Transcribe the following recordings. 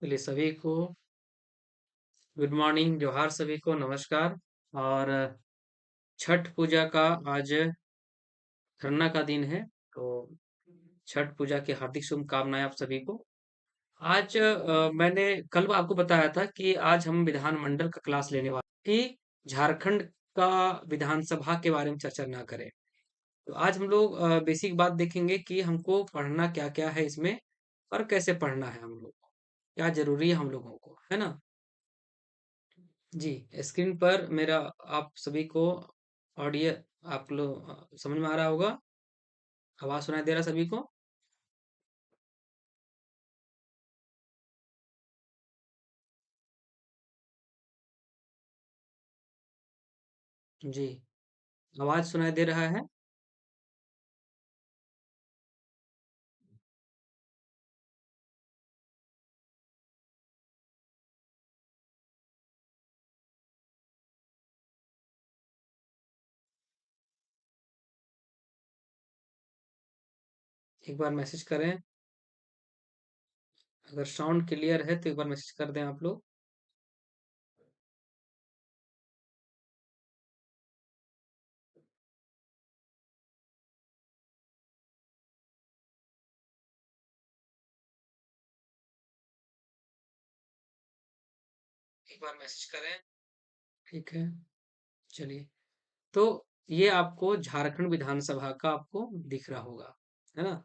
चलिए सभी को गुड मॉर्निंग, जोहार सभी को नमस्कार। और छठ पूजा का आज खरना का दिन है। तो छठ पूजा की हार्दिक शुभकामनाएं आप सभी को। आज मैंने कल आपको बताया था कि आज हम विधानमंडल का क्लास लेने वाले कि झारखंड का विधानसभा के बारे में चर्चा ना करें। तो आज हम लोग बेसिक बात देखेंगे कि हमको पढ़ना क्या क्या है इसमें और कैसे पढ़ना है हम लोग को, क्या जरूरी है हम लोगों को, है ना। जी, स्क्रीन पर मेरा आप सभी को ऑडियो आप लोग समझ में आ रहा होगा। आवाज सुनाई दे रहा सभी को। जी, आवाज सुनाई दे रहा है। एक बार मैसेज करें। अगर साउंड क्लियर है तो एक बार मैसेज कर दें आप लोग। एक बार मैसेज करें। ठीक है, चलिए। तो ये आपको झारखंड विधानसभा का आपको दिख रहा होगा, है ना।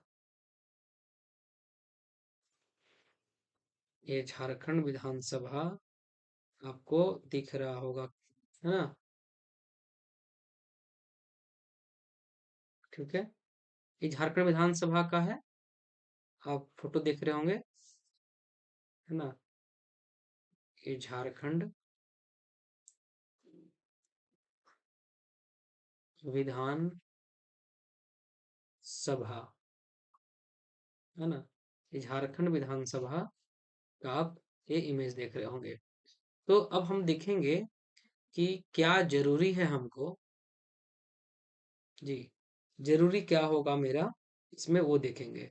ये झारखंड विधानसभा आपको दिख रहा होगा, है ना। ठीक है, ये झारखंड विधानसभा का है। आप फोटो देख रहे होंगे, है ना। ये झारखंड विधान सभा, है ना। ये झारखंड विधानसभा का आप ये इमेज देख रहे होंगे। तो अब हम देखेंगे कि क्या जरूरी है हमको। जी, जरूरी क्या होगा मेरा इसमें वो देखेंगे।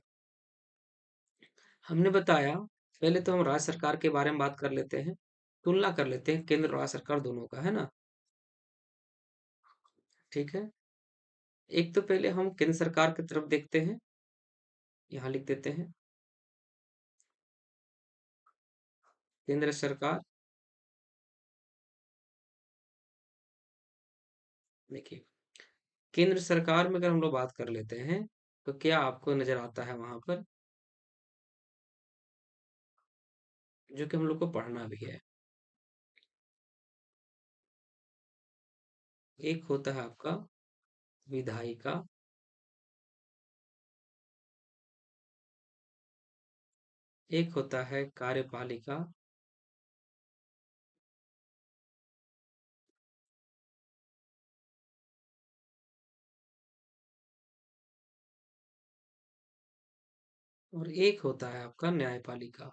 हमने बताया, पहले तो हम राज्य सरकार के बारे में बात कर लेते हैं, तुलना कर लेते हैं केंद्र और राज्य सरकार दोनों का, है ना। ठीक है, एक तो पहले हम केंद्र सरकार की तरफ देखते हैं। यहाँ लिख देते हैं केंद्र सरकार। देखिए, केंद्र सरकार में अगर हम लोग बात कर लेते हैं तो क्या आपको नजर आता है वहां पर, जो कि हम लोग को पढ़ना भी है। एक होता है आपका विधायिका, एक होता है कार्यपालिका, और एक होता है आपका न्यायपालिका।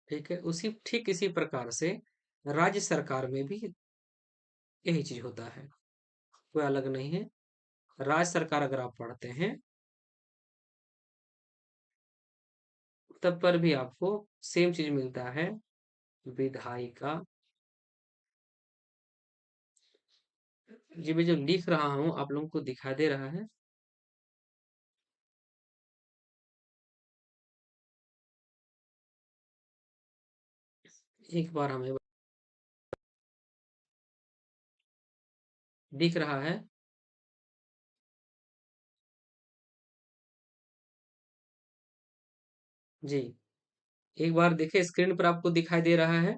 ठीक है, उसी ठीक इसी प्रकार से राज्य सरकार में भी यही चीज होता है, कोई अलग नहीं है। राज्य सरकार अगर आप पढ़ते हैं तब पर भी आपको सेम चीज मिलता है, विधायिका। जी, मैं जो लिख रहा हूँ आप लोगों को दिखाई दे रहा है। एक बार हमें दिख रहा है। जी, एक बार देखिए स्क्रीन पर आपको दिखाई दे रहा है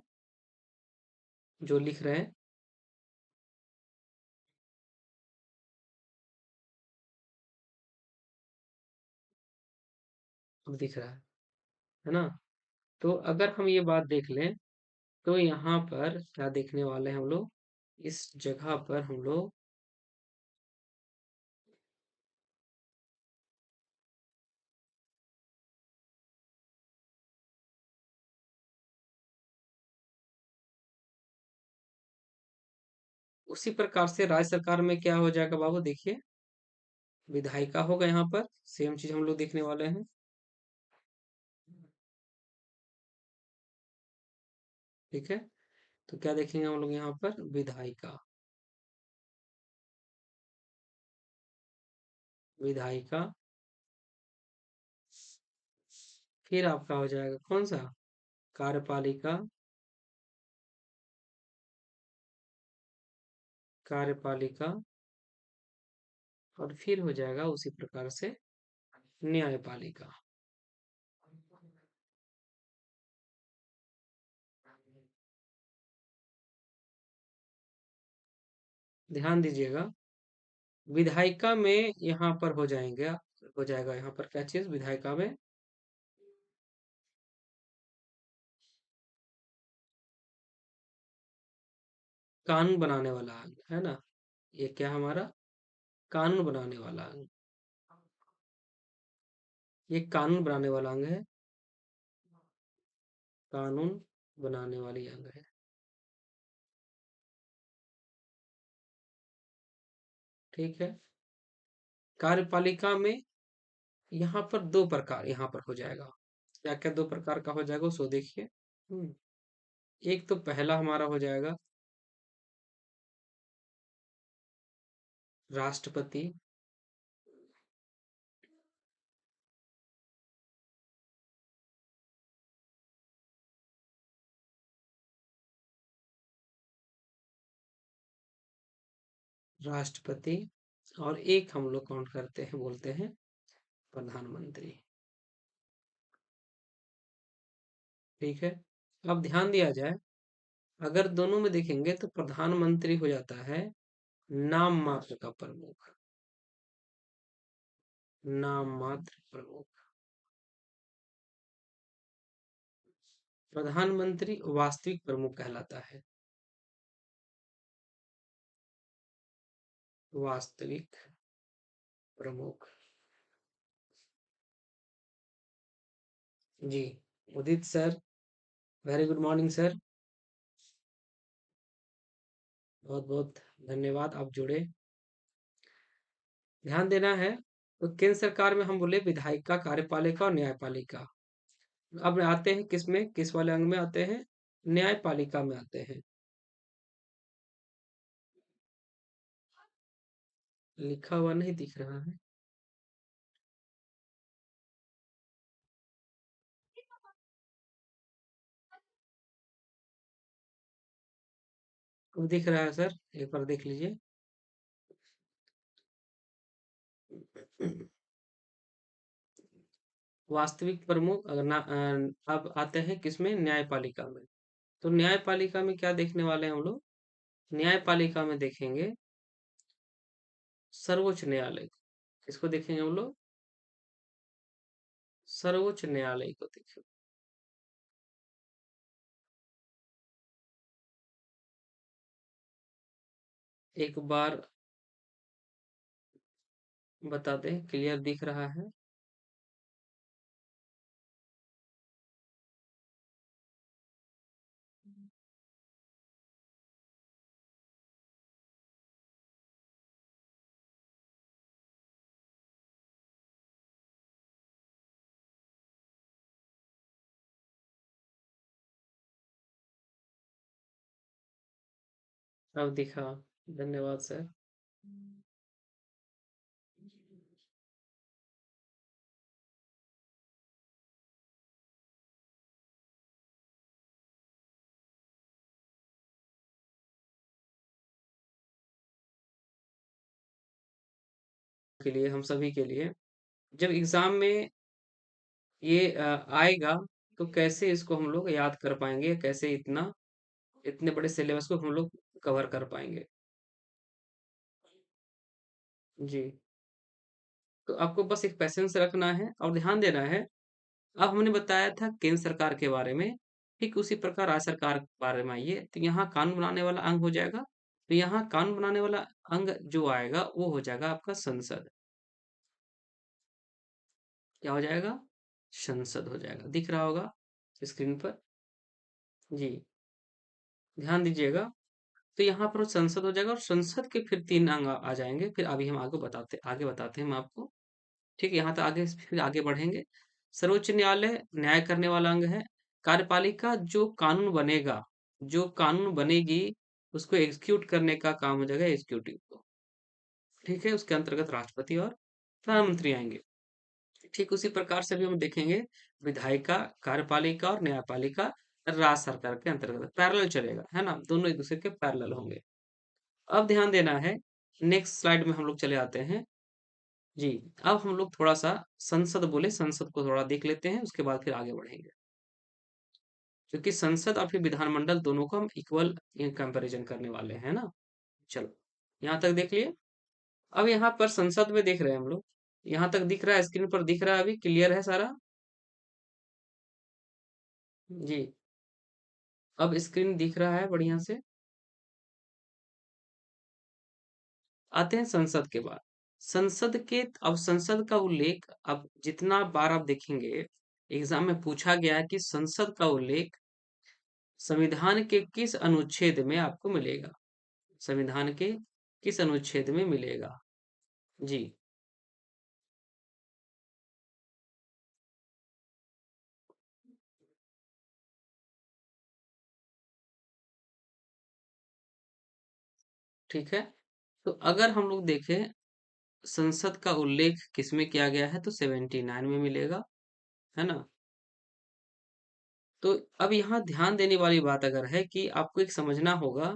जो लिख रहे हैं। अब दिख रहा है ना। तो अगर हम ये बात देख लें तो यहाँ पर क्या देखने वाले हैं हम लोग, इस जगह पर हम लोग उसी प्रकार से राज्य सरकार में क्या हो जाएगा बाबू, देखिए। विधायिका होगा यहाँ पर, सेम चीज हम लोग देखने वाले हैं। ठीक है, तो क्या देखेंगे हम लोग यहाँ पर, विधायिका। विधायिका, फिर आपका हो जाएगा कौन सा, कार्यपालिका। कार्यपालिका, और फिर हो जाएगा उसी प्रकार से न्यायपालिका। ध्यान दीजिएगा, विधायिका में यहाँ पर हो जाएगा यहाँ पर क्या चीज, विधायिका में कानून बनाने वाला अंग है ना। ये क्या हमारा, कानून बनाने वाला अंग। ये कानून बनाने वाला अंग है, कानून बनाने वाली अंग है। ठीक है, कार्यपालिका में यहाँ पर दो प्रकार यहाँ पर हो जाएगा। क्या क्या दो प्रकार का हो जाएगा उसको देखिए। एक तो पहला हमारा हो जाएगा राष्ट्रपति। राष्ट्रपति, और एक हम लोग काउंट करते हैं, बोलते हैं प्रधानमंत्री। ठीक है, अब ध्यान दिया जाए, अगर दोनों में देखेंगे तो प्रधानमंत्री हो जाता है नाम मात्र का प्रमुख। नाम मात्र प्रमुख। प्रधानमंत्री वास्तविक प्रमुख कहलाता है। वास्तविक प्रमुख। जी, Udit sir, very good morning sir. बहुत बहुत धन्यवाद, आप जुड़े। ध्यान देना है, तो केंद्र सरकार में हम बोले विधायिका, कार्यपालिका और न्यायपालिका। अब आते हैं किस में, किस वाले अंग में आते हैं, न्यायपालिका में आते हैं। लिखा हुआ नहीं दिख रहा है, अब दिख रहा है सर, एक बार देख लीजिए। वास्तविक प्रमुख, अगर ना अब आते हैं किसमें, न्यायपालिका में। तो न्यायपालिका में क्या देखने वाले हैं हम लोग, न्यायपालिका में देखेंगे सर्वोच्च न्यायालय। किसको देखेंगे हम लोग, सर्वोच्च न्यायालय को देखेंगे। एक बार बता दें, क्लियर दिख रहा है। अब दिखा, धन्यवाद सर। के लिए, हम सभी के लिए, जब एग्जाम में ये आएगा, तो कैसे इसको हम लोग याद कर पाएंगे, कैसे इतने बड़े सिलेबस को हम लोग कवर कर पाएंगे। जी, तो आपको बस एक पैसेंस रखना है और ध्यान देना है। अब हमने बताया था केंद्र सरकार के बारे में, ठीक उसी प्रकार राज्य सरकार के बारे में आइए, तो यहाँ कानून बनाने वाला अंग हो जाएगा। तो यहाँ कानून बनाने वाला अंग जो आएगा वो हो जाएगा आपका संसद। क्या हो जाएगा, संसद हो जाएगा, दिख रहा होगा स्क्रीन पर। जी, ध्यान दीजिएगा, तो यहाँ पर संसद हो जाएगा और संसद के फिर 3 अंग आ जाएंगे। फिर अभी हम आगे बताते हैं हम आपको। ठीक है, यहाँ तक आगे फिर आगे बढ़ेंगे। सर्वोच्च न्यायालय न्याय करने वाला अंग है। कार्यपालिका जो कानून बनेगा, जो कानून बनेगी, उसको एग्जीक्यूट करने का काम हो जाएगा एग्जीक्यूटिव को। ठीक है, उसके अंतर्गत राष्ट्रपति और प्रधानमंत्री आएंगे। ठीक उसी प्रकार से भी हम देखेंगे विधायिका, कार्यपालिका और न्यायपालिका राज्य सरकार के अंतर्गत पैरेलल चलेगा, है ना, दोनों एक दूसरे के पैरेलल होंगे। अब ध्यान देना है, नेक्स्ट स्लाइड में हम लोग चले आते हैं जी। अब हम लोग थोड़ा सा संसद बोले, संसद को थोड़ा देख लेते हैं, उसके बाद फिर आगे बढ़ेंगे, क्योंकि संसद और फिर विधानमंडल दोनों को हम इक्वल कंपैरिजन करने वाले हैं ना। चलो, यहाँ तक देख लिए। अब यहाँ पर संसद में देख रहे हैं हम लोग, यहाँ तक दिख रहा है, स्क्रीन पर दिख रहा है, अभी क्लियर है सारा जी। अब स्क्रीन दिख रहा है बढ़िया से। आते हैं संसद के बाद। संसद के अब संसद का उल्लेख, अब जितना बार आप देखेंगे एग्जाम में पूछा गया है कि संसद का उल्लेख संविधान के किस अनुच्छेद में आपको मिलेगा, संविधान के किस अनुच्छेद में मिलेगा जी। ठीक है, तो अगर हम लोग देखें संसद का उल्लेख किसमें किया गया है, तो 79 में मिलेगा, है ना। तो अब यहाँ ध्यान देने वाली बात अगर है कि आपको एक समझना होगा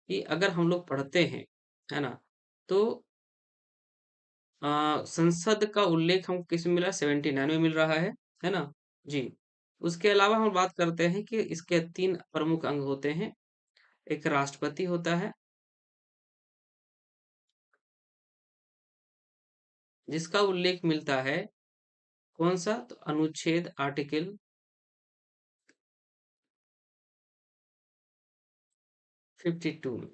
कि अगर हम लोग पढ़ते हैं, है ना, तो संसद का उल्लेख हमको किस में मिला, 79 में मिल रहा है ना जी। उसके अलावा हम बात करते हैं कि इसके 3 प्रमुख अंग होते हैं। एक राष्ट्रपति होता है, जिसका उल्लेख मिलता है कौन सा, तो अनुच्छेद आर्टिकल 52 में,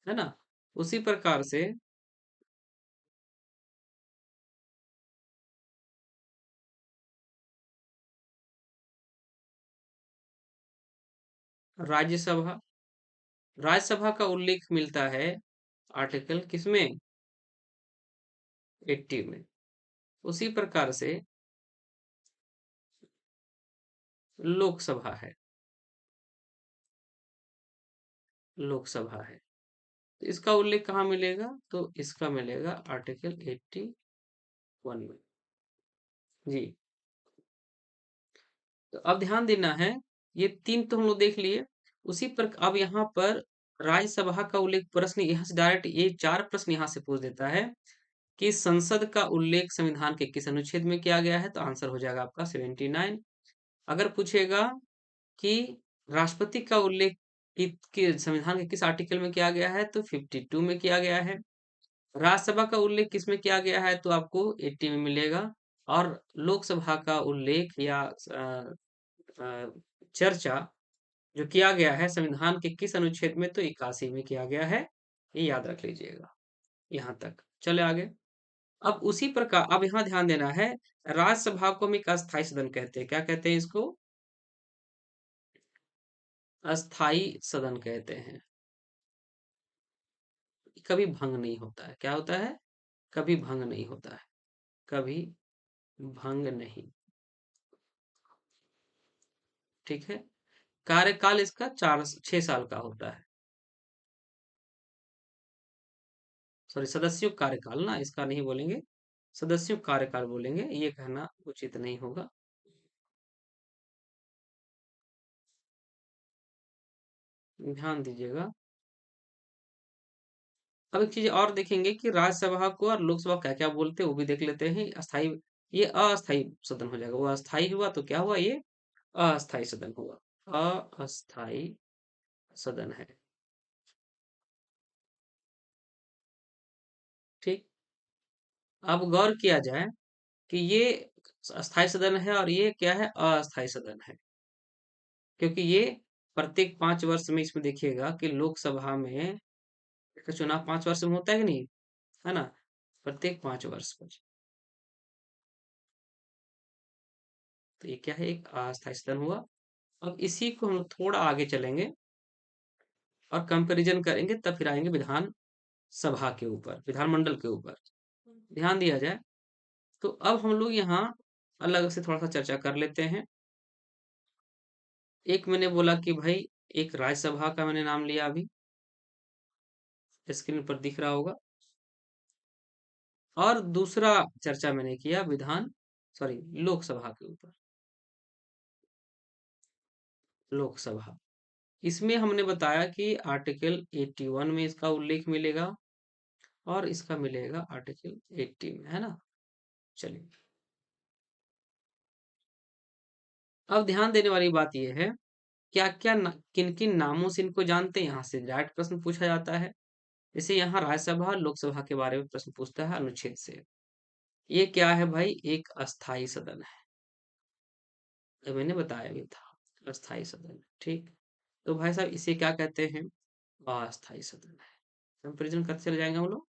है ना। उसी प्रकार से राज्यसभा, राज्यसभा का उल्लेख मिलता है आर्टिकल किसमें, 80 में। उसी प्रकार से लोकसभा है, लोकसभा है, तो इसका उल्लेख कहाँ मिलेगा, तो इसका मिलेगा आर्टिकल 81 में जी। तो अब ध्यान देना है, ये 3 तो हम लोग देख लिए। उसी पर अब यहाँ पर राज्यसभा का उल्लेख, प्रश्न यहाँ से डायरेक्ट ये 4 प्रश्न यहाँ से पूछ देता है कि संसद का उल्लेख संविधान के किस अनुच्छेद में किया गया है, तो आंसर हो जाएगा आपका 79। अगर पूछेगा कि राष्ट्रपति का उल्लेख कि संविधान के किस आर्टिकल में किया गया है, तो 52 में किया गया है। राज्यसभा का उल्लेख किसमें किया गया है, तो आपको 80 में मिलेगा। और लोकसभा का उल्लेख या अ, चर्चा जो किया गया है संविधान के किस अनुच्छेद में, तो 81 में किया गया है। ये याद रख लीजिएगा, यहाँ तक चले आगे। अब उसी प्रकार अब यहाँ ध्यान देना है, राज्यसभा को हम एक अस्थायी सदन कहते हैं, क्या कहते हैं इसको, अस्थाई सदन कहते हैं। कभी भंग नहीं होता है, क्या होता है, कभी भंग नहीं होता है, कभी भंग नहीं। ठीक है, कार्यकाल इसका 6 साल का होता है। सॉरी, सदस्यों का कार्यकाल ना, इसका नहीं बोलेंगे, सदस्यों का कार्यकाल बोलेंगे, ये कहना उचित नहीं होगा। ध्यान दीजिएगा। अब एक चीज और देखेंगे कि राज्यसभा को और लोकसभा क्या क्या बोलते हैं, वो भी देख लेते हैं। अस्थाई, ये अस्थाई सदन हो जाएगा, वो अस्थाई हुआ तो क्या हुआ, ये अस्थाई सदन हुआ, अस्थाई सदन है। ठीक, अब गौर किया जाए कि ये अस्थाई सदन है और ये क्या है, अस्थाई सदन है, क्योंकि ये प्रत्येक 5 वर्ष में, इसमें देखिएगा कि लोकसभा में इसका चुनाव 5 वर्ष में होता है कि नहीं, है ना, प्रत्येक 5 वर्ष पर। तो ये क्या है, एक अस्थायी सदन हुआ। अब इसी को हम लोग थोड़ा आगे चलेंगे और कंपैरिजन करेंगे तब फिर आएंगे विधान सभा के ऊपर, विधानमंडल के ऊपर। ध्यान दिया जाए तो अब हम लोग यहाँ अलग से थोड़ा सा चर्चा कर लेते हैं। एक मैंने बोला कि भाई एक राज्यसभा का मैंने नाम लिया, अभी स्क्रीन पर दिख रहा होगा। और दूसरा चर्चा मैंने किया विधान सॉरी लोकसभा के ऊपर, लोकसभा। इसमें हमने बताया कि आर्टिकल 81 में इसका उल्लेख मिलेगा और इसका मिलेगा आर्टिकल 80 में, है ना। चलिए, अब ध्यान देने वाली बात यह है, क्या क्या किन किन नामों से इनको जानते हैं, यहाँ से डायरेक्ट प्रश्न पूछा जाता है। जैसे यहाँ राज्यसभा लोकसभा के बारे में प्रश्न पूछता है अनुच्छेद से। ये क्या है भाई, एक अस्थाई सदन है, ये मैंने बताया भी था, अस्थाई सदन। ठीक, तो भाई साहब इसे क्या कहते हैं, अस्थाई सदन है। कंपेरिजन करते चले जाएंगे हम लोग।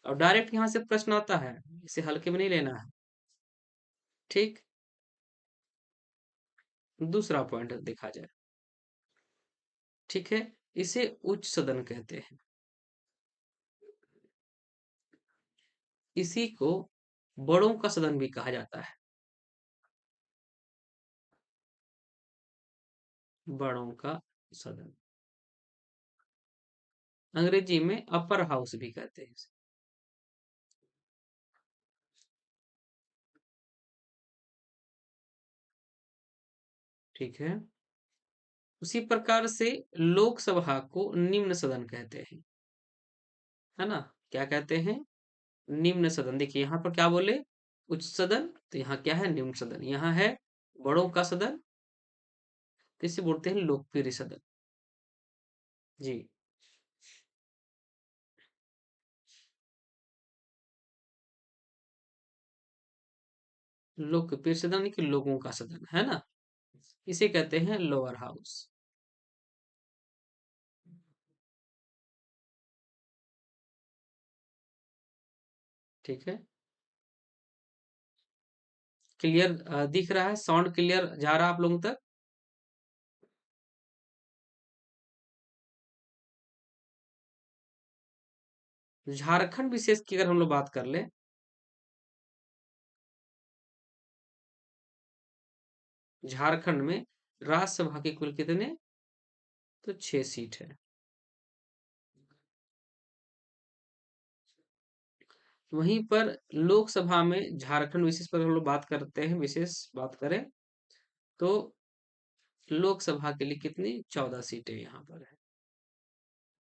और डायरेक्ट यहाँ से प्रश्न आता है, इसे हल्के में नहीं लेना है। ठीक, दूसरा पॉइंट देखा जाए, ठीक है, इसे उच्च सदन कहते हैं। इसी को बड़ों का सदन भी कहा जाता है, बड़ों का सदन। अंग्रेजी में अपर हाउस भी कहते हैं इसे। ठीक है, उसी प्रकार से लोकसभा को निम्न सदन कहते हैं, है ना। क्या कहते हैं, निम्न सदन। देखिए यहाँ पर क्या बोले, उच्च सदन, तो यहाँ क्या है, निम्न सदन। यहाँ है बड़ों का सदन, तो इसे बोलते हैं लोकप्रिय सदन। जी, लोकप्रिय सदन यानी कि लोगों का सदन, है ना। इसे कहते हैं लोअर हाउस। ठीक है, क्लियर दिख रहा है, साउंड क्लियर जा रहा है आप लोगों तक। झारखंड विशेष की अगर हम लोग बात कर ले, झारखंड में राज्यसभा के कुल कितने, तो 6 सीट है। वहीं पर लोकसभा में झारखंड विशेष पर हम लोग बात करते हैं, विशेष बात करें तो लोकसभा के लिए कितनी, 14 सीटें यहाँ पर है।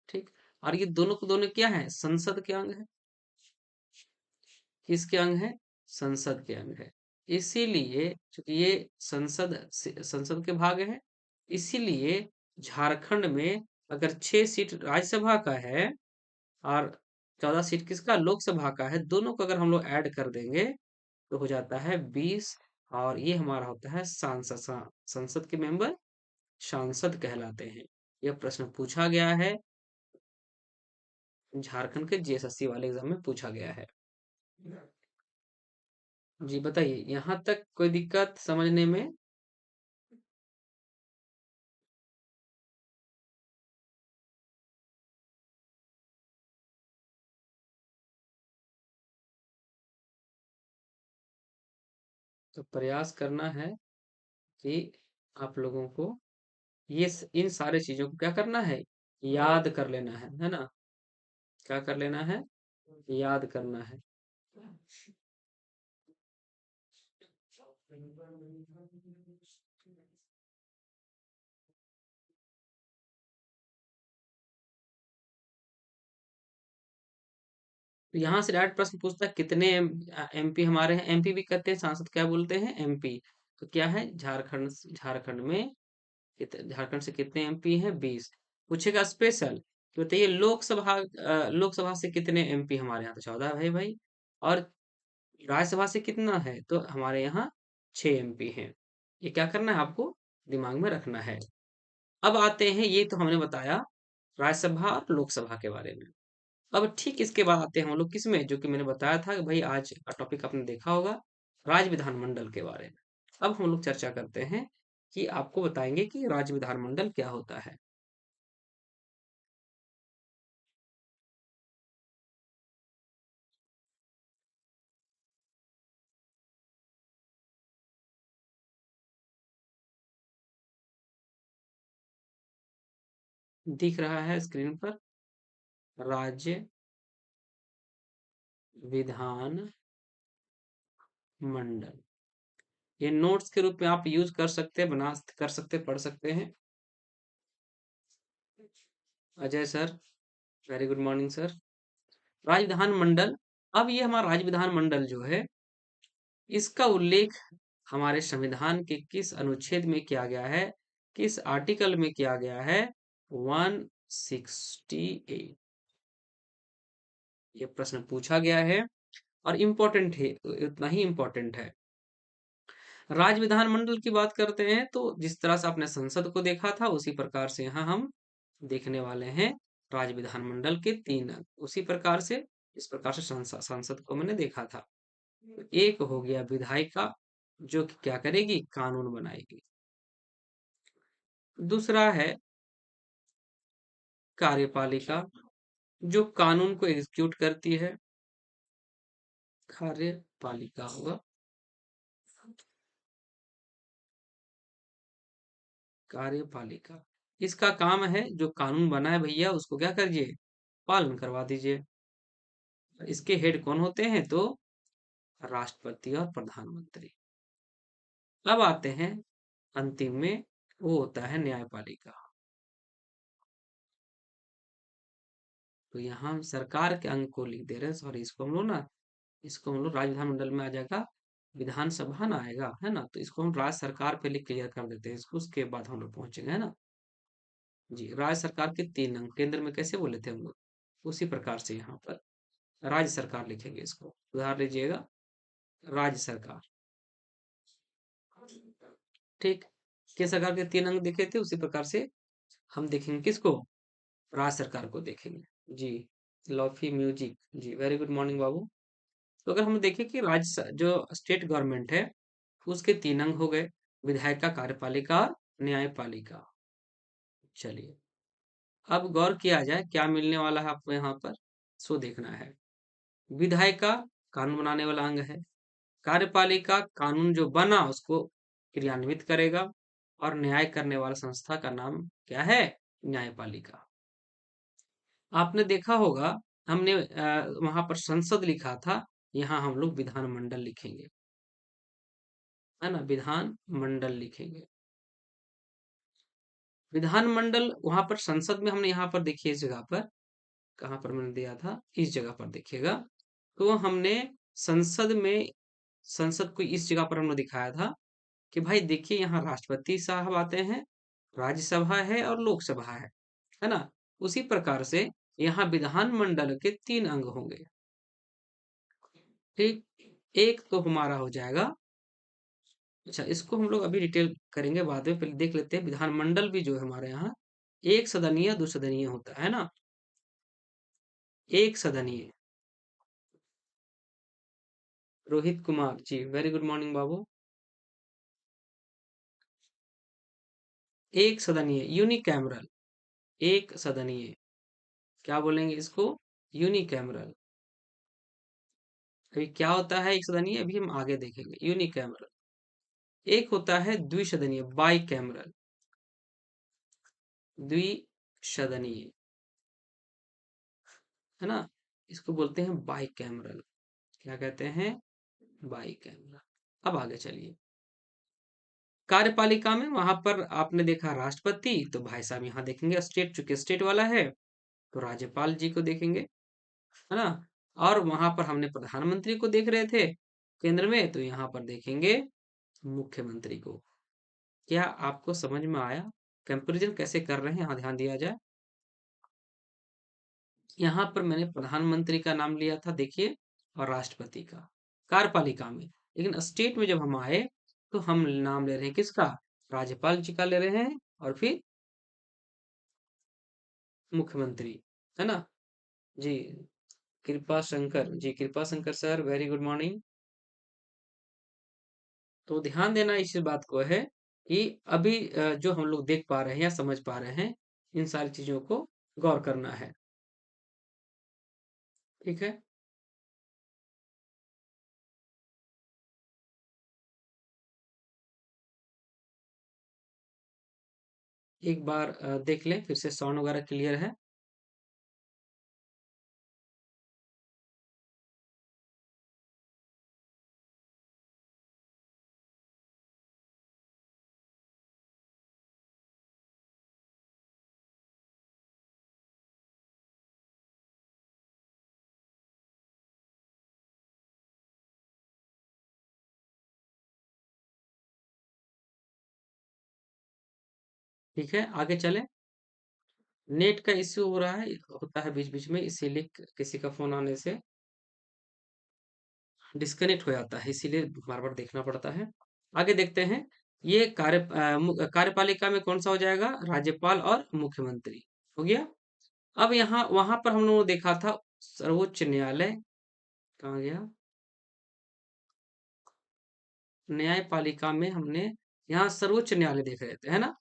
ठीक, और ये दोनों को दोनों क्या है, संसद के अंग है। किसके अंग है, संसद के अंग है। इसीलिए चूंकि ये संसद के भाग है, इसीलिए झारखंड में अगर 6 सीट राज्यसभा का है और 14 सीट किसका, लोकसभा का है, दोनों को अगर हम लोग ऐड कर देंगे तो हो जाता है 20। और ये हमारा होता है सांसद, संसद के मेंबर सांसद कहलाते हैं। यह प्रश्न पूछा गया है, झारखंड के जीएसएससी वाले एग्जाम में पूछा गया है। जी बताइए, यहाँ तक कोई दिक्कत समझने में। तो प्रयास करना है कि आप लोगों को इन सारे चीजों को क्या करना है, याद कर लेना है ना। क्या कर लेना है, याद करना है। तो यहाँ से डायरेक्ट प्रश्न पूछता है कितने एमपी हमारे हैं, एमपी भी कहते हैं, सांसद क्या बोलते हैं, एमपी। तो क्या है, झारखंड, झारखंड में झारखंड से कितने एमपी हैं, 20। पूछेगा स्पेशल कि बताइए लोकसभा, लोकसभा से कितने एमपी हमारे यहाँ, तो 14 है भाई। और राज्यसभा से कितना है, तो हमारे यहाँ 6 एमपी हैं। ये क्या करना है आपको, दिमाग में रखना है। अब आते हैं, ये तो हमने बताया राज्यसभा और लोकसभा के बारे में। अब ठीक इसके बाद आते हैं हम लोग किसमें, जो कि मैंने बताया था कि भाई आज का टॉपिक आपने देखा होगा, राज्य विधानमंडल के बारे में। अब हम लोग चर्चा करते हैं कि आपको बताएंगे कि राज्य विधानमंडल क्या होता है। दिख रहा है स्क्रीन पर, राज्य विधान मंडल। ये नोट्स के रूप में आप यूज कर सकते हैं, बना कर सकते, पढ़ सकते हैं। Ajay sir, very good morning sir. राज्य विधान मंडल, अब ये हमारा राज्य विधान मंडल जो है, इसका उल्लेख हमारे संविधान के किस अनुच्छेद में किया गया है, किस आर्टिकल में किया गया है? 168। ये प्रश्न पूछा गया है और इम्पोर्टेंट है, उतना ही इम्पोर्टेंट है। राज्य विधानमंडल की बात करते हैं तो जिस तरह से आपने संसद को देखा था उसी प्रकार से यहाँ हम देखने वाले हैं राज्य विधानमंडल के 3 अंग। उसी प्रकार से, इस प्रकार से संसद को मैंने देखा था। एक हो गया विधायिका, जो कि क्या करेगी? कानून बनाएगी। दूसरा है कार्यपालिका, जो कानून को एग्जीक्यूट करती है, कार्यपालिका होगा। कार्यपालिका, इसका काम है जो कानून बना है भैया उसको क्या करिए? पालन करवा दीजिए। इसके हेड कौन होते हैं? तो राष्ट्रपति और प्रधानमंत्री। अब आते हैं अंतिम में, वो होता है न्यायपालिका। तो यहाँ हम सरकार के अंग को लिख दे रहे हैं, सॉरी, इसको हम लोग ना, इसको हम लोग राज्य विधानमंडल में आ जाएगा, विधानसभा ना आएगा, है ना, तो इसको हम राज्य सरकार पहले क्लियर कर देते हैं इसको, उसके बाद हम लोग पहुंचेंगे, है ना जी। राज्य सरकार के 3 अंग, केंद्र में कैसे बोले थे हम लोग, उसी प्रकार से यहाँ पर राज्य सरकार लिखेंगे इसको। उदाहरण लीजिएगा, राज्य सरकार। ठीक, के सरकार के 3 अंग देखे थे, उसी प्रकार से हम देखेंगे किसको? राज्य सरकार को देखेंगे जी। लॉफी म्यूजिक जी, वेरी गुड मॉर्निंग बाबू। तो अगर हम देखें कि जो स्टेट गवर्नमेंट है उसके 3 अंग हो गए, विधायिका, कार्यपालिका और न्यायपालिका। चलिए, अब गौर किया जाए क्या मिलने वाला है आपको यहाँ पर, सो देखना है। विधायिका कानून बनाने वाला अंग है, कार्यपालिका कानून जो बना उसको क्रियान्वित करेगा, और न्याय करने वाला संस्था का नाम क्या है? न्यायपालिका। आपने देखा होगा, हमने वहां पर संसद लिखा था, यहाँ हम लोग विधानमंडल लिखेंगे, है ना, विधान मंडल लिखेंगे। विधानमंडल वहां पर, संसद में हमने यहाँ पर देखिए, इस जगह पर, कहाँ पर मैंने दिया था, इस जगह पर देखिएगा। तो हमने संसद में, संसद को इस जगह पर हमने दिखाया था कि भाई देखिए यहाँ राष्ट्रपति साहब आते हैं, राज्यसभा है और लोकसभा है ना। उसी प्रकार से यहाँ विधानमंडल के 3 अंग होंगे। ठीक, एक तो हमारा हो जाएगा, अच्छा इसको हम लोग अभी डिटेल करेंगे बाद में, पहले देख लेते हैं विधानमंडल भी जो है हमारे यहाँ एक सदनीय, दो सदनीय होता है ना। एक सदनीय, Rohit Kumar ji, very good morning बाबू। एक सदनीय, यूनिकैमरल, एक सदनीय, क्या बोलेंगे इसको? यूनिकैमरल। अभी क्या होता है एक सदनीय, अभी हम आगे देखेंगे। यूनिकैमरल। एक होता है द्विसदनीय, बाई कैमरल, द्विसदनीय, है ना, इसको बोलते हैं बाई कैमरल। क्या कहते हैं? By cameral. अब आगे चलिए, कार्यपालिका में वहां पर आपने देखा राष्ट्रपति, तो भाई साहब यहाँ देखेंगे स्टेट, चूंकि स्टेट वाला है तो राज्यपाल जी को देखेंगे, है ना। और वहां पर हमने प्रधानमंत्री को देख रहे थे केंद्र में, तो यहाँ पर देखेंगे मुख्यमंत्री को। क्या आपको समझ में आया? कंपैरिजन कैसे कर रहे हैं, यहाँ ध्यान दिया जाए। यहाँ पर मैंने प्रधानमंत्री का नाम लिया था देखिए, और राष्ट्रपति का कार्यपालिका में, लेकिन स्टेट में जब हम आए तो हम नाम ले रहे हैं किसका? राज्यपाल जी का ले रहे हैं, और फिर मुख्यमंत्री, है ना जी। कृपा शंकर जी, कृपा Shankar sir, very good morning. तो ध्यान देना इस बात को है कि अभी जो हम लोग देख पा रहे हैं या समझ पा रहे हैं, इन सारी चीजों को गौर करना है। ठीक है, एक बार देख लें फिर से साउंड वगैरह क्लियर है। ठीक है, आगे चलें। नेट का इश्यू हो रहा है, होता है बीच बीच में, इसीलिए किसी का फोन आने से डिस्कनेक्ट हो जाता है, इसीलिए बार बार देखना पड़ता है। आगे देखते हैं। ये कार्यपालिका में कौन सा हो जाएगा? राज्यपाल और मुख्यमंत्री। हो गया। अब यहाँ वहां पर हम लोगों ने देखा था सर्वोच्च न्यायालय। कहाँ गया? न्यायपालिका में हमने यहाँ सर्वोच्च न्यायालय देख रहे थे, है ना?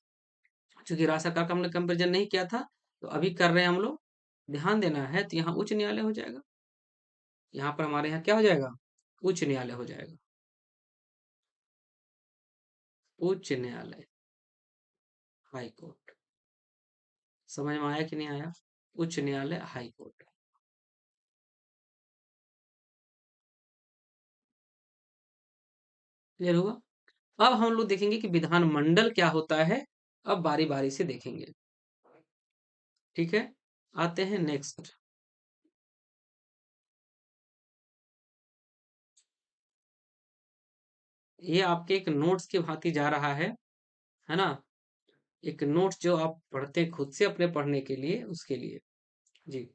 चूंकि राज्य सरकार का हमने कंपेरिजन नहीं किया था, तो अभी कर रहे हैं हम लोग। ध्यान देना है, तो यहाँ उच्च न्यायालय हो जाएगा। यहाँ पर हमारे यहाँ क्या हो जाएगा? उच्च न्यायालय हो जाएगा। उच्च न्यायालय, हाई कोर्ट। समझ में आया कि नहीं आया? उच्च न्यायालय, हाई कोर्ट। क्लियर हुआ? अब हम लोग देखेंगे कि विधानमंडल क्या होता है। अब बारी बारी से देखेंगे। ठीक है, आते हैं नेक्स्ट। ये आपके एक नोट्स की भांति जा रहा है ना? एक नोट्स जो आप पढ़ते हैं खुद से अपने पढ़ने के लिए, उसके लिए। जी।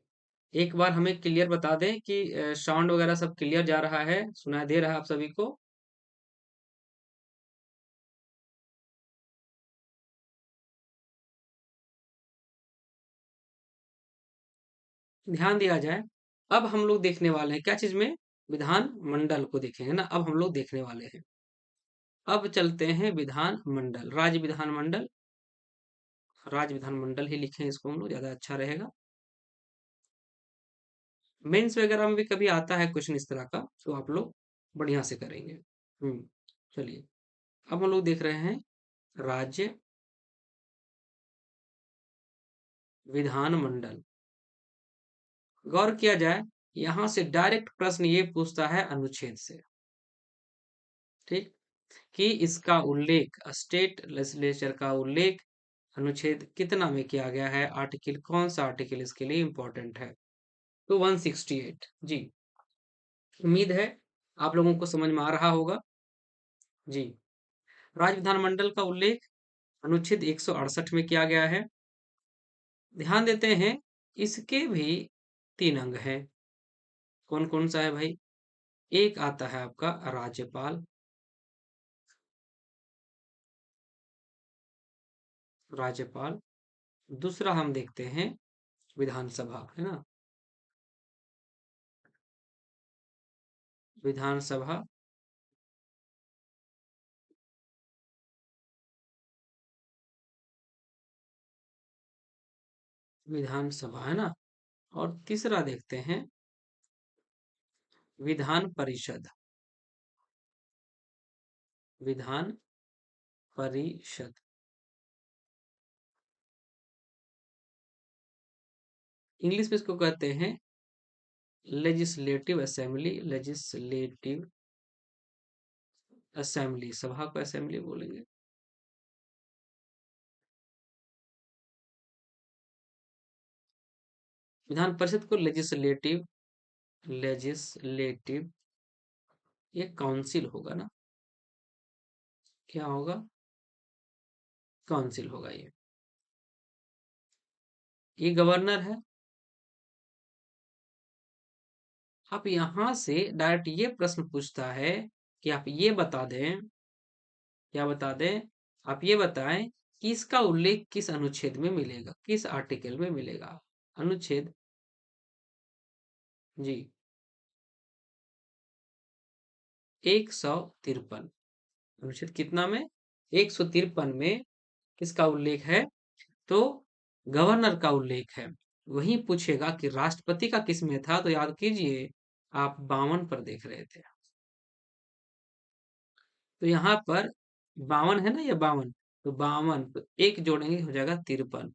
एक बार हमें क्लियर बता दें कि साउंड वगैरह सब क्लियर जा रहा है, सुनाई दे रहा है आप सभी को? ध्यान दिया जाए। अब हम लोग देखने वाले हैं क्या चीज में? विधान मंडल को देखेंगे ना, अब हम लोग देखने वाले हैं। अब चलते हैं विधान मंडल, राज्य विधान मंडल। राज्य विधान मंडल ही लिखें इसको हम लोग, ज्यादा अच्छा रहेगा। मेंस वगैरह में भी कभी आता है क्वेश्चन इस तरह का, तो आप लोग बढ़िया से करेंगे। चलिए। अब हम लोग देख रहे हैं राज्य विधान मंडल। गौर किया जाए, यहां से डायरेक्ट प्रश्न ये पूछता है अनुच्छेद से। ठीक, कि इसका उल्लेख, स्टेट लेजिस्लेचर का उल्लेख अनुच्छेद कितना में किया गया है, आर्टिकल कौन सा आर्टिकल इसके लिए इंपॉर्टेंट है? तो 168। जी। उम्मीद है आप लोगों को समझ में आ रहा होगा। जी। राज्य विधानमंडल का उल्लेख अनुच्छेद 168 में किया गया है। ध्यान देते हैं, इसके भी 3 अंग हैं। कौन कौन सा है भाई? एक आता है आपका राज्यपाल, राज्यपाल। दूसरा हम देखते हैं विधानसभा, है ना? विधानसभा। विधानसभा, है ना? और तीसरा देखते हैं विधान परिषद। विधान परिषद। इंग्लिश में इसको कहते हैं लेजिस्लेटिव असेंबली। लेजिस्लेटिव असेंबली, सभा को असेंबली बोलेंगे। विधान परिषद को लेजिस्लेटिव, लेजिस्लेटिव, ये काउंसिल होगा ना? क्या होगा? काउंसिल होगा ये। ये गवर्नर है। अब यहां से डायरेक्ट ये प्रश्न पूछता है कि आप ये बता दें, क्या बता दें? आप ये बताएं कि इसका उल्लेख किस अनुच्छेद में मिलेगा, किस आर्टिकल में मिलेगा? अनुच्छेद, जी, 153। अनुच्छेद कितना में? 153 में किसका उल्लेख है? तो गवर्नर का उल्लेख है। वही पूछेगा कि राष्ट्रपति का किस में था, तो याद कीजिए आप 52 पर देख रहे थे। तो यहाँ पर 52 है ना, ये 52। तो 52, तो एक जोड़ेंगे हो जाएगा 53।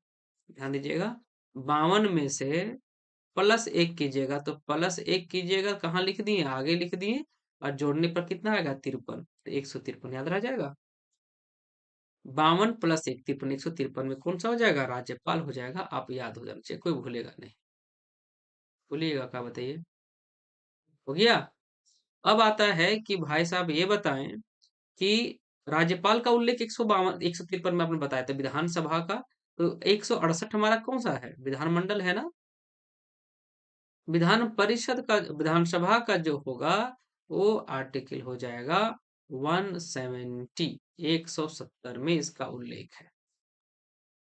ध्यान दीजिएगा, 52 में से प्लस एक कीजिएगा, तो प्लस एक कीजिएगा, कहाँ लिख दिए, आगे लिख दिए, और जोड़ने पर कितना आएगा, 53, तो 153 याद रह जाएगा। 52 प्लस एक 53, 153 में कौन सा हो जाएगा, राज्यपाल हो जाएगा। आप याद हो जाना चाहिए, कोई भूलेगा नहीं। भूलिएगा क्या, बताइए। हो गया। अब आता है कि भाई साहब ये बताएं कि राज्यपाल का उल्लेख 153 में आपने बताया था, विधानसभा का तो 168 हमारा कौन सा है, विधानमंडल है ना। विधान परिषद का, विधानसभा का जो होगा वो आर्टिकल हो जाएगा 170, 170 में इसका उल्लेख है।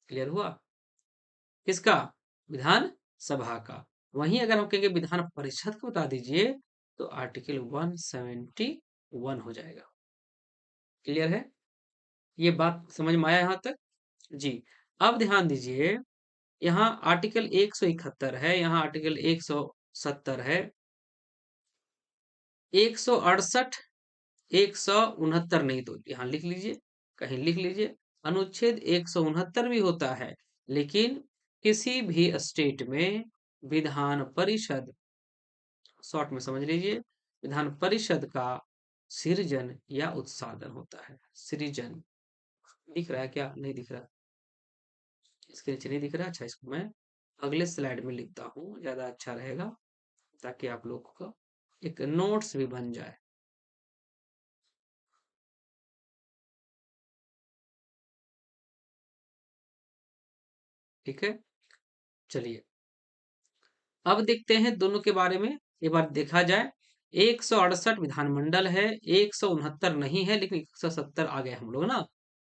क्लियर हुआ, किसका, विधान सभा का। वहीं अगर हम कहेंगे विधान परिषद को बता दीजिए, तो आर्टिकल 171 हो जाएगा। क्लियर है, ये बात समझ में आया यहां तक जी। अब ध्यान दीजिए, यहाँ आर्टिकल 171 है, यहाँ आर्टिकल 170 है, 168, 169 नहीं, तो यहाँ लिख लीजिए, कहीं लिख लीजिए। अनुच्छेद 169 भी होता है, लेकिन किसी भी स्टेट में विधान परिषद, शॉर्ट में समझ लीजिए, विधान परिषद का सृजन या उत्साधन होता है। सृजन दिख रहा है क्या, नहीं दिख रहा, इसके नीचे नहीं दिख रहा। अच्छा, इसको मैं अगले स्लाइड में लिखता हूँ, ज्यादा अच्छा रहेगा, ताकि आप लोगों को एक नोट्स भी बन जाए। ठीक है, चलिए अब देखते हैं दोनों के बारे में, एक बार देखा जाए। 168 विधानमंडल है, 169 नहीं है, लेकिन 170 आ गए हम लोग ना।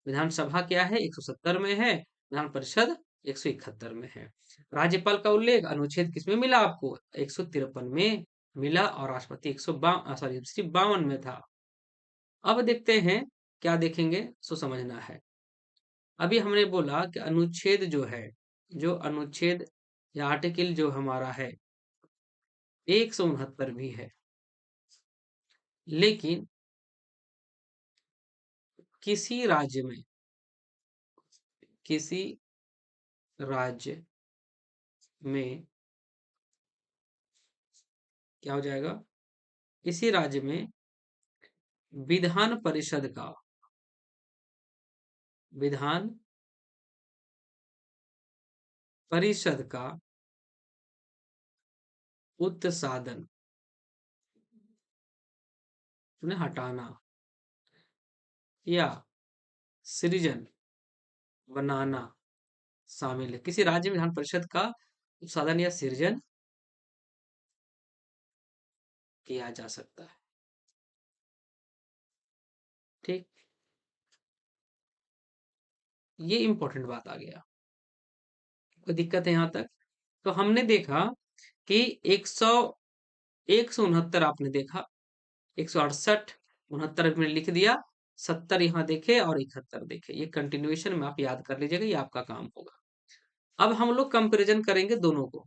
विधानसभा क्या है, 170 में है, विधान परिषद 171 में है। राज्यपाल का उल्लेख अनुच्छेद किसमें मिला आपको, 153 में मिला, और राष्ट्रपति 52 में था। अब देखते हैं, क्या देखेंगे, सो समझना है। अभी हमने बोला कि अनुच्छेद जो है, जो अनुच्छेद या आर्टिकल जो हमारा है 169 भी है, लेकिन किसी राज्य में, किसी राज्य में क्या हो जाएगा, इसी राज्य में विधान परिषद का, विधान परिषद का उत्साधन, उन्हें हटाना या सृजन, बनाना शामिल है। किसी राज्य में विधान परिषद का उत्साधन या सृजन किया जा सकता है। ठीक, ये इंपॉर्टेंट बात आ गया, कोई दिक्कत है यहां तक। तो हमने देखा कि 169 आपने देखा, 168, 69 में लिख दिया, 70 यहाँ देखे और 71 देखे, ये कंटिन्यूएशन में आप याद कर लीजिएगा, ये आपका काम होगा। अब हम लोग कंपैरिजन करेंगे दोनों को,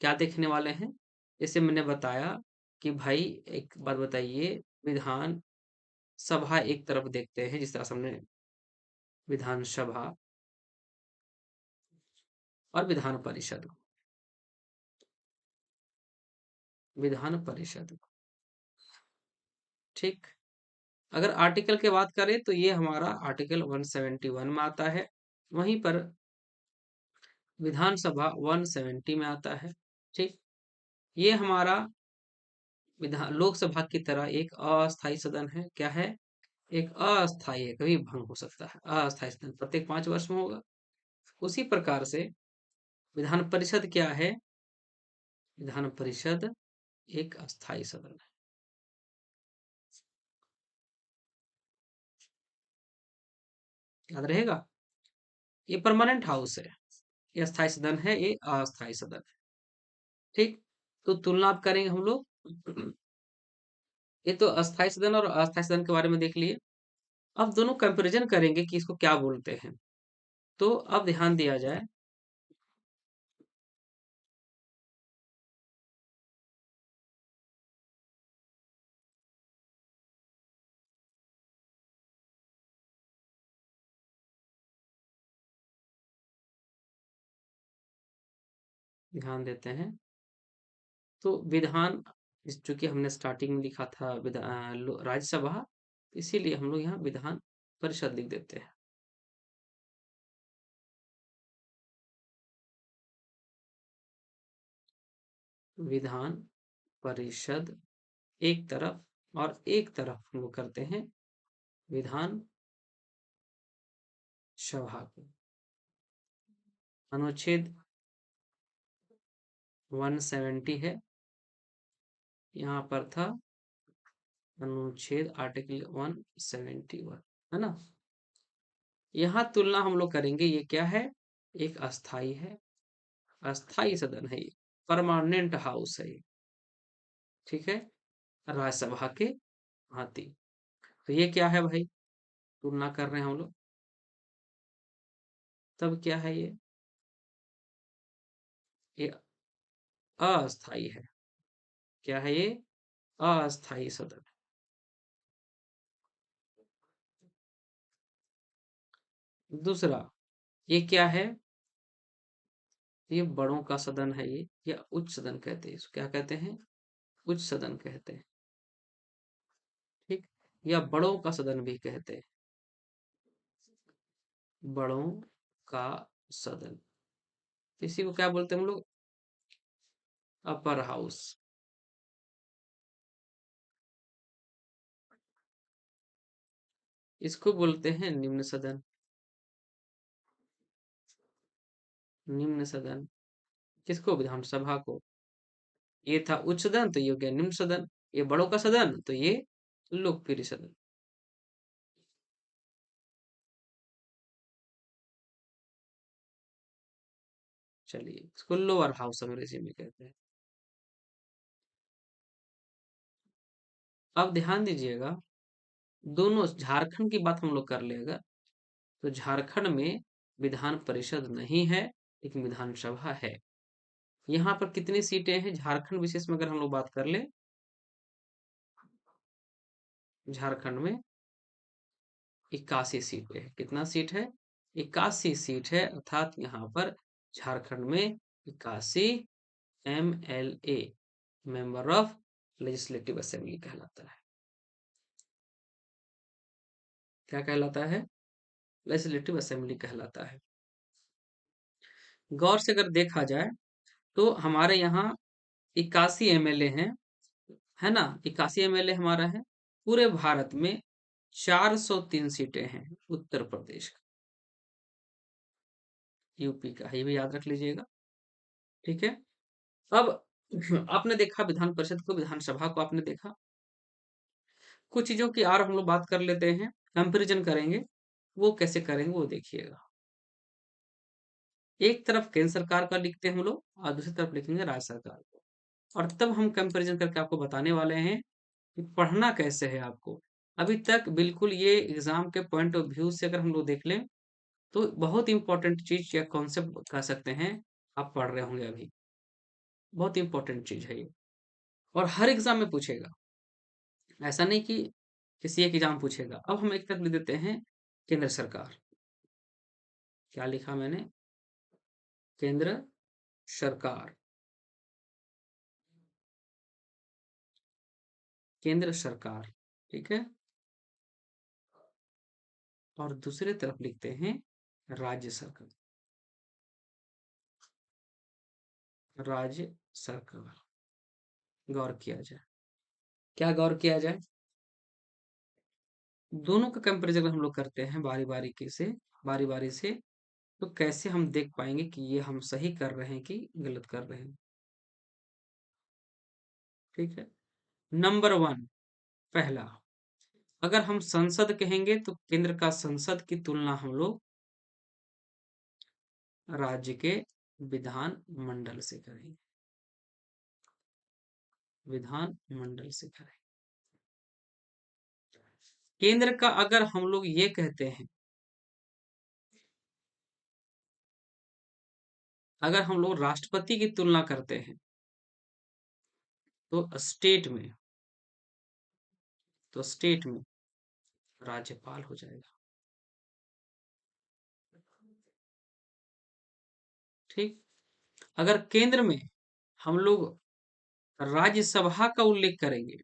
क्या देखने वाले हैं। जैसे मैंने बताया कि भाई एक बात बताइए, विधान सभा एक तरफ देखते हैं, जिस तरह से हमने विधानसभा और विधान परिषद, विधान परिषद, ठीक। अगर आर्टिकल की बात करें तो ये हमारा आर्टिकल 171 में आता है, वहीं पर विधानसभा 170 में आता है। ठीक, ये हमारा विधान लोकसभा की तरह एक अस्थायी सदन है। क्या है, एक अस्थायी है, कभी भंग हो सकता है। अस्थायी सदन प्रत्येक 5 वर्ष में होगा। उसी प्रकार से विधान परिषद क्या है, विधान परिषद एक अस्थायी सदन है। याद रहेगा, ये परमानेंट हाउस है, ये अस्थायी सदन है, ये अस्थायी सदन है। ठीक, तो तुलना आप करेंगे हम लोग। ये तो अस्थायी सदन और अस्थायी सदन के बारे में देख लिए। अब दोनों कंपैरिजन करेंगे कि इसको क्या बोलते हैं। तो अब ध्यान दिया जाए, ध्यान देते हैं। तो विधान, चूंकि हमने स्टार्टिंग में लिखा था राज्यसभा, इसीलिए हम लोग यहाँ विधान परिषद लिख देते हैं। विधान परिषद एक तरफ, और एक तरफ हम लोग करते हैं विधान सभा को। अनुच्छेद 170 है, यहाँ पर था अनुच्छेद आर्टिकल 171, है ना। यहाँ तुलना हम लोग करेंगे, ये क्या है, एक अस्थाई है, अस्थाई सदन है ये, परमानेंट हाउस है ये, ठीक है, राज्यसभा के भांति। तो ये क्या है भाई, तुलना कर रहे हैं हम लोग, तब क्या है ये अस्थाई है। क्या है ये, अस्थाई सदन। दूसरा, ये क्या है, ये बड़ों का सदन है ये, या उच्च सदन कहते हैं इसको, क्या कहते हैं, उच्च सदन कहते हैं, ठीक, या बड़ों का सदन भी कहते हैं, बड़ों का सदन। इसी को क्या बोलते हैं हम लोग, अपर हाउस। इसको बोलते हैं निम्न सदन, निम्न सदन। किसको, विधानसभा को। ये था उच्च सदन, तो ये हो गया निम्न सदन। ये बड़ों का सदन, तो ये लोकप्रिय सदन। चलिए, इसको लोअर हाउस अंग्रेजी में कहते हैं। अब ध्यान दीजिएगा, दोनों, झारखंड की बात हम लोग कर ले अगर, तो झारखंड में विधान परिषद नहीं है, लेकिन विधानसभा है। यहाँ पर कितनी सीटें हैं झारखंड विशेष में, अगर हम लोग बात कर ले, झारखंड में 81 सीटें है। कितना सीट है, 81 सीट है, अर्थात यहाँ पर झारखंड में 81 MLA, member of legislative assembly कहलाता है। क्या कहलाता है, लेजिस्लेटिव असेंबली कहलाता है। गौर से अगर देखा जाए, तो हमारे यहाँ 81 MLA हैं, है ना, 81 MLA हमारा है। पूरे भारत में 403 सीटें हैं उत्तर प्रदेश का, यूपी का, ये भी याद रख लीजिएगा, ठीक है। अब आपने देखा विधान परिषद को, विधानसभा को आपने देखा। कुछ चीजों की और हम लोग बात कर लेते हैं, कंपेरिजन करेंगे। वो कैसे करेंगे वो देखिएगा। एक तरफ केंद्र सरकार का लिखते हैं हम लोग, और दूसरी तरफ लिखेंगे राज्य सरकार को, और तब हम कंपैरिजन करके आपको बताने वाले हैं कि पढ़ना कैसे है आपको। अभी तक बिल्कुल ये एग्जाम के पॉइंट ऑफ व्यू से अगर हम लोग देख लें, तो बहुत इंपॉर्टेंट चीज या कॉन्सेप्ट कह सकते हैं, आप पढ़ रहे होंगे अभी। बहुत इंपॉर्टेंट चीज है ये, और हर एग्जाम में पूछेगा, ऐसा नहीं कि किसी एक एग्जाम पूछेगा। अब हम एक तरफ लिख देते हैं केंद्र सरकार। क्या लिखा मैंने, केंद्र सरकार, केंद्र सरकार, ठीक है। और दूसरे तरफ लिखते हैं राज्य सरकार, राज्य सरकार। गौर किया जाए, क्या गौर किया जाए, दोनों का कंपैरिजन हम लोग करते हैं बारी बारी के से, बारी बारी से। तो कैसे हम देख पाएंगे कि ये हम सही कर रहे हैं कि गलत कर रहे हैं, ठीक है। नंबर वन, पहला, अगर हम संसद कहेंगे तो केंद्र का संसद की तुलना हम लोग राज्य के विधान मंडल से करेंगे, विधान मंडल से करेंगे। केंद्र का अगर हम लोग ये कहते हैं, अगर हम लोग राष्ट्रपति की तुलना करते हैं, तो स्टेट में, तो स्टेट में राज्यपाल हो जाएगा, ठीक। अगर केंद्र में हम लोग राज्यसभा का उल्लेख करेंगे,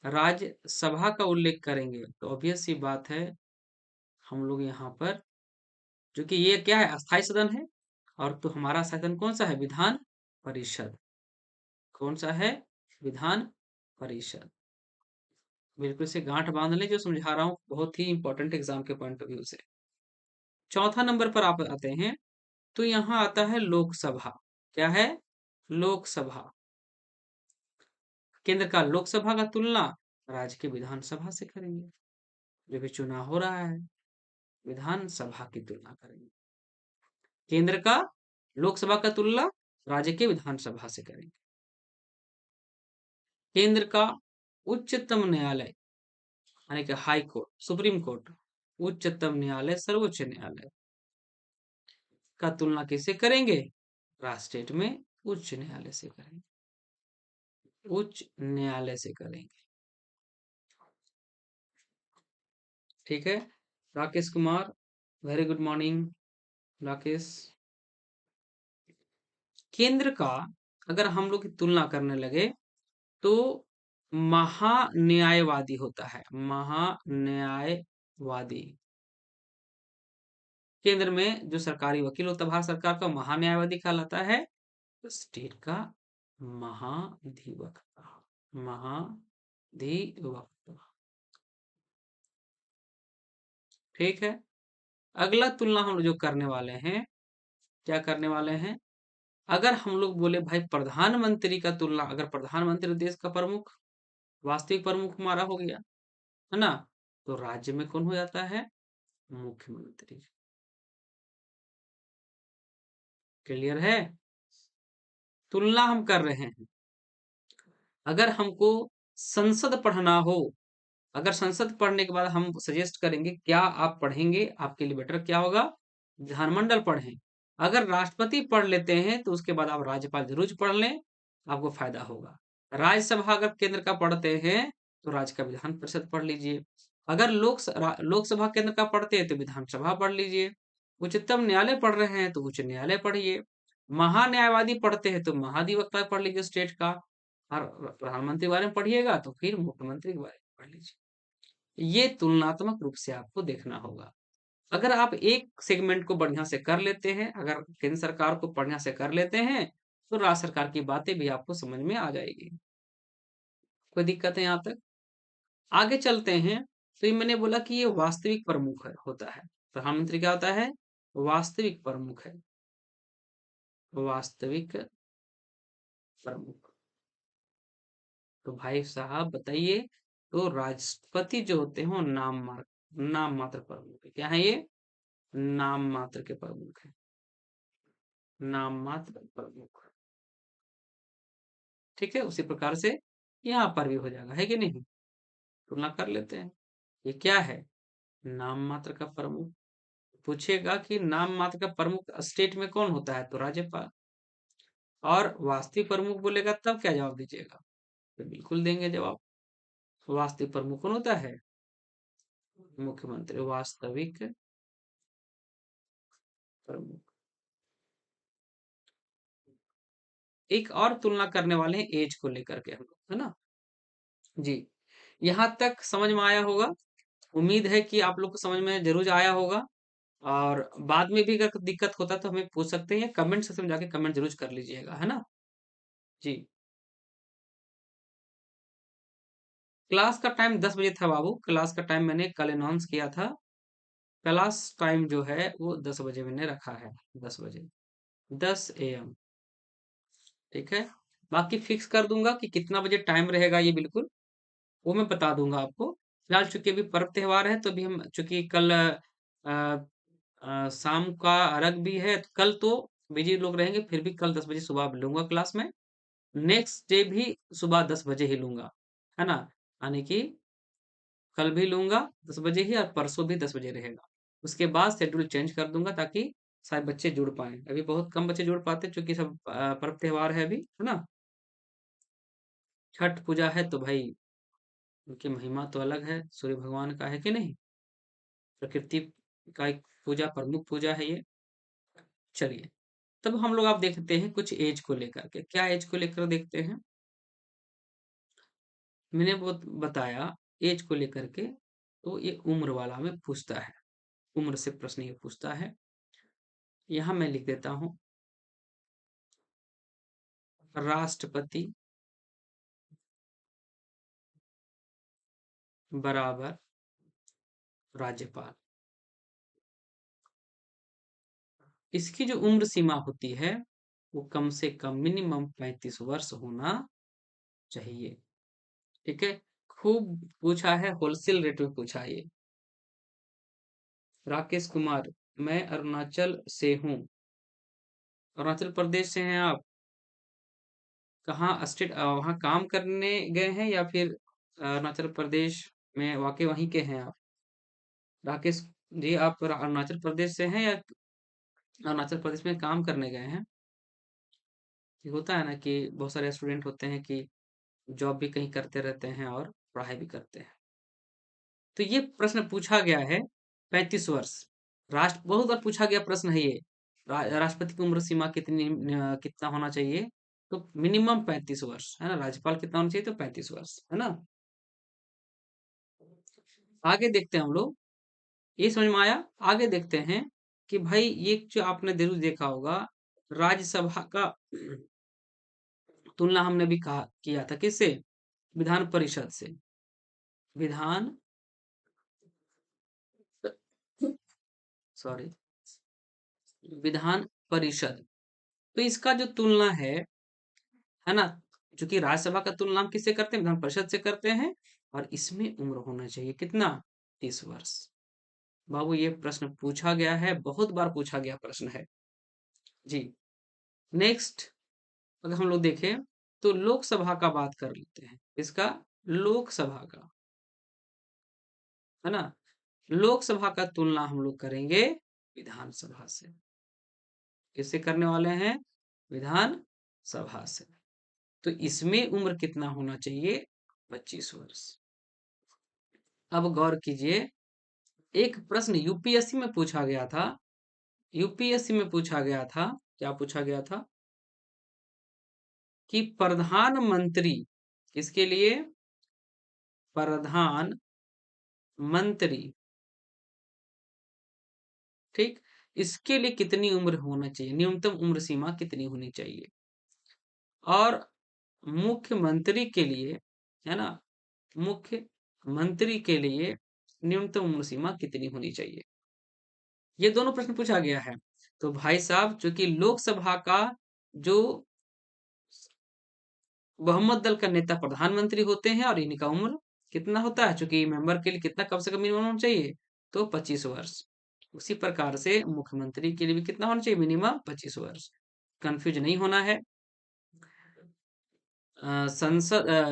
राज्यसभा का उल्लेख करेंगे, तो ऑब्वियस सी बात है हम लोग यहाँ पर, जो कि ये क्या है, अस्थाई सदन है, और तो हमारा सदन कौन सा है, विधान परिषद। कौन सा है, विधान परिषद। बिल्कुल से गांठ बांध लें, जो समझा रहा हूं बहुत ही इंपॉर्टेंट एग्जाम के पॉइंट ऑफ व्यू से। चौथा नंबर पर आप आते हैं, तो यहाँ आता है लोकसभा। क्या है, लोकसभा। केंद्र का लोकसभा का तुलना राज्य के विधानसभा से करेंगे। जो भी चुनाव हो रहा है, विधानसभा की तुलना करेंगे। केंद्र का लोकसभा का तुलना राज्य के विधानसभा से करेंगे। केंद्र का उच्चतम न्यायालय, यानी कि हाई कोर्ट, सुप्रीम कोर्ट, उच्चतम न्यायालय, सर्वोच्च न्यायालय का तुलना किससे करेंगे, स्टेट में उच्च न्यायालय से करेंगे। उच्च न्यायालय से करेंगे। ठीक है। Rakesh Kumar, very good morning Rakesh. केंद्र का अगर हम लोग की तुलना करने लगे, तो महान्यायवादी होता है, महान्यायवादी। केंद्र में जो सरकारी वकील होता है भारत सरकार का, महान्यायवादी कहलाता है। तो स्टेट का महाधिवक्ता, महाधिवक्ता। ठीक है। अगला तुलना हम जो करने वाले हैं, क्या करने वाले हैं, अगर हम लोग बोले भाई प्रधानमंत्री का तुलना, अगर प्रधानमंत्री देश का प्रमुख, वास्तविक प्रमुख हमारा हो गया, है ना, तो राज्य में कौन हो जाता है, मुख्यमंत्री। क्लियर है। तुलना हम कर रहे हैं। अगर हमको संसद पढ़ना हो, अगर संसद पढ़ने के बाद हम सजेस्ट करेंगे क्या आप पढ़ेंगे, आपके लिए बेटर क्या होगा, विधानमंडल पढ़ें। अगर राष्ट्रपति पढ़ लेते हैं तो उसके बाद आप राज्यपाल जरूर पढ़ लें, आपको फायदा होगा। राज्यसभा अगर केंद्र का पढ़ते हैं तो राज्य का विधान परिषद पढ़ लीजिए। अगर लोकसभा केंद्र का पढ़ते हैं तो विधानसभा पढ़ लीजिए। उच्चतम न्यायालय पढ़ रहे हैं तो उच्च न्यायालय पढ़िए। महान्यायवादी पढ़ते हैं तो महाधिवक्ता पढ़ लीजिए स्टेट का। और प्रधानमंत्री के बारे में पढ़िएगा तो फिर मुख्यमंत्री के बारे में पढ़ लीजिए। ये तुलनात्मक रूप से आपको देखना होगा। अगर आप एक सेगमेंट को बढ़िया से कर लेते हैं, अगर केंद्र सरकार को बढ़िया से कर लेते हैं, तो राज्य सरकार की बातें भी आपको समझ में आ जाएगी। कोई दिक्कत है यहाँ तक। आगे चलते हैं। तो ये मैंने बोला कि ये वास्तविक प्रमुख है, होता है। प्रधानमंत्री क्या होता है, वास्तविक प्रमुख है, वास्तविक प्रमुख। तो भाई साहब बताइए, तो राष्ट्रपति जो होते हैं वो नाम मात्र प्रमुख है। क्या है ये, नाम मात्र के प्रमुख है, नाम मात्र प्रमुख। ठीक है। उसी प्रकार से यहाँ पर भी हो जाएगा, है कि नहीं। तुलना कर लेते हैं। ये क्या है, नाम मात्र का प्रमुख। पूछेगा कि नाम मात्र का प्रमुख स्टेट में कौन होता है, तो राज्यपाल। और वास्तविक प्रमुख बोलेगा तब क्या जवाब दीजिएगा, तो बिल्कुल देंगे जवाब। वास्तविक प्रमुख कौन होता है, मुख्यमंत्री, वास्तविक प्रमुख। एक और तुलना करने वाले हैं एज को लेकर के हम लोग, है ना। जी। यहाँ तक समझ में आया होगा। उम्मीद है कि आप लोग को समझ में जरूर आया होगा। और बाद में भी अगर दिक्कत होता है तो हमें पूछ सकते हैं, कमेंट सेक्शन में जाके कमेंट जरूर कर लीजिएगा, है ना। जी। क्लास का टाइम 10 बजे था बाबू। क्लास का टाइम मैंने कल अनाउंस किया था। क्लास टाइम जो है वो 10 बजे मैंने रखा है, 10 बजे, 10 AM। ठीक है। बाकी फिक्स कर दूंगा कि कितना बजे टाइम रहेगा, ये बिल्कुल वो मैं बता दूंगा आपको। फिलहाल चूंकि अभी पर्व त्योहार है, तो अभी हम चूंकि कल शाम का अर्घ भी है, तो कल तो बिजी लोग रहेंगे, फिर भी कल 10 बजे सुबह लूंगा क्लास में। नेक्स्ट डे भी सुबह 10 बजे ही लूंगा, है ना। यानी कि कल भी लूंगा 10 बजे ही, और परसों भी 10 बजे रहेगा। उसके बाद शेड्यूल चेंज कर दूंगा ताकि सारे बच्चे जुड़ पाए। अभी बहुत कम बच्चे जुड़ पाते हैं क्योंकि सब पर्व त्योहार है अभी, है ना। छठ पूजा है तो भाई उनकी महिमा तो अलग है, सूर्य भगवान का, है कि नहीं। प्रकृति का एक पूजा, प्रमुख पूजा है ये। चलिए, तब हम लोग आप देखते हैं कुछ एज को लेकर के, क्या एज को लेकर देखते हैं? मैंने वो बताया एज को लेकर के, तो ये उम्र वाला हमें पूछता है, उम्र से प्रश्न ये पूछता है। यहाँ मैं लिख देता हूँ, राष्ट्रपति बराबर राज्यपाल। इसकी जो उम्र सीमा होती है वो कम से कम मिनिमम 35 वर्ष होना चाहिए। ठीक है, खूब पूछा है, होलसेल रेट में पूछा है ये। राकेश कुमार, मैं अरुणाचल से हूँ। अरुणाचल प्रदेश से हैं आप? कहाँ स्टेट, वहाँ काम करने गए हैं या फिर अरुणाचल प्रदेश में वाकई वहीं के हैं आप? राकेश जी, आप अरुणाचल प्रदेश से हैं या अरुणाचल प्रदेश में काम करने गए हैं? ये होता है ना कि बहुत सारे स्टूडेंट होते हैं कि जॉब भी कहीं करते रहते हैं और पढ़ाई भी करते हैं। तो ये प्रश्न पूछा गया है 35 वर्ष। राष्ट्र बहुत बार पूछा गया प्रश्न है ये। राष्ट्रपति की उम्र सीमा कितना होना चाहिए? तो मिनिमम 35 वर्ष है ना। राज्यपाल कितना होना चाहिए? तो 35 वर्ष है ना। आगे देखते हैं हम लोग, ये समझ में आया। आगे देखते हैं कि भाई ये जो आपने जरूर देखा होगा, राज्यसभा का तुलना हमने भी कहा किया था किससे? विधान परिषद से। विधान, सॉरी, विधान परिषद। तो इसका जो तुलना है ना, जो कि राज्यसभा का तुलना हम किससे करते हैं? विधान परिषद से करते हैं। और इसमें उम्र होना चाहिए कितना? 30 वर्ष। बाबू ये प्रश्न पूछा गया है, बहुत बार पूछा गया प्रश्न है जी। नेक्स्ट, अगर हम लोग देखें तो लोकसभा का बात कर लेते हैं। इसका, लोकसभा का, है ना। लोकसभा का तुलना हम लोग करेंगे विधानसभा से। किससे करने वाले हैं? विधान सभा से। तो इसमें उम्र कितना होना चाहिए? 25 वर्ष। अब गौर कीजिए, एक प्रश्न यूपीएससी में पूछा गया था। यूपीएससी में पूछा गया था, क्या पूछा गया था? कि प्रधानमंत्री, किसके लिए? प्रधानमंत्री, ठीक, इसके लिए कितनी उम्र होना चाहिए? न्यूनतम उम्र सीमा कितनी होनी चाहिए? और मुख्यमंत्री के लिए, है ना, मुख्यमंत्री के लिए न्यूनतम उम्र सीमा कितनी होनी चाहिए? ये दोनों प्रश्न पूछा गया है। तो भाई साहब, चूंकि लोकसभा का जो बहुमत दल का नेता प्रधानमंत्री होते हैं और इनका उम्र कितना होता है, चूंकि मेंबर के लिए कितना कम से कम मिनिमम होना चाहिए? तो 25 वर्ष। उसी प्रकार से मुख्यमंत्री के लिए भी कितना होना चाहिए? मिनिमम 25 वर्ष। कंफ्यूज नहीं होना है।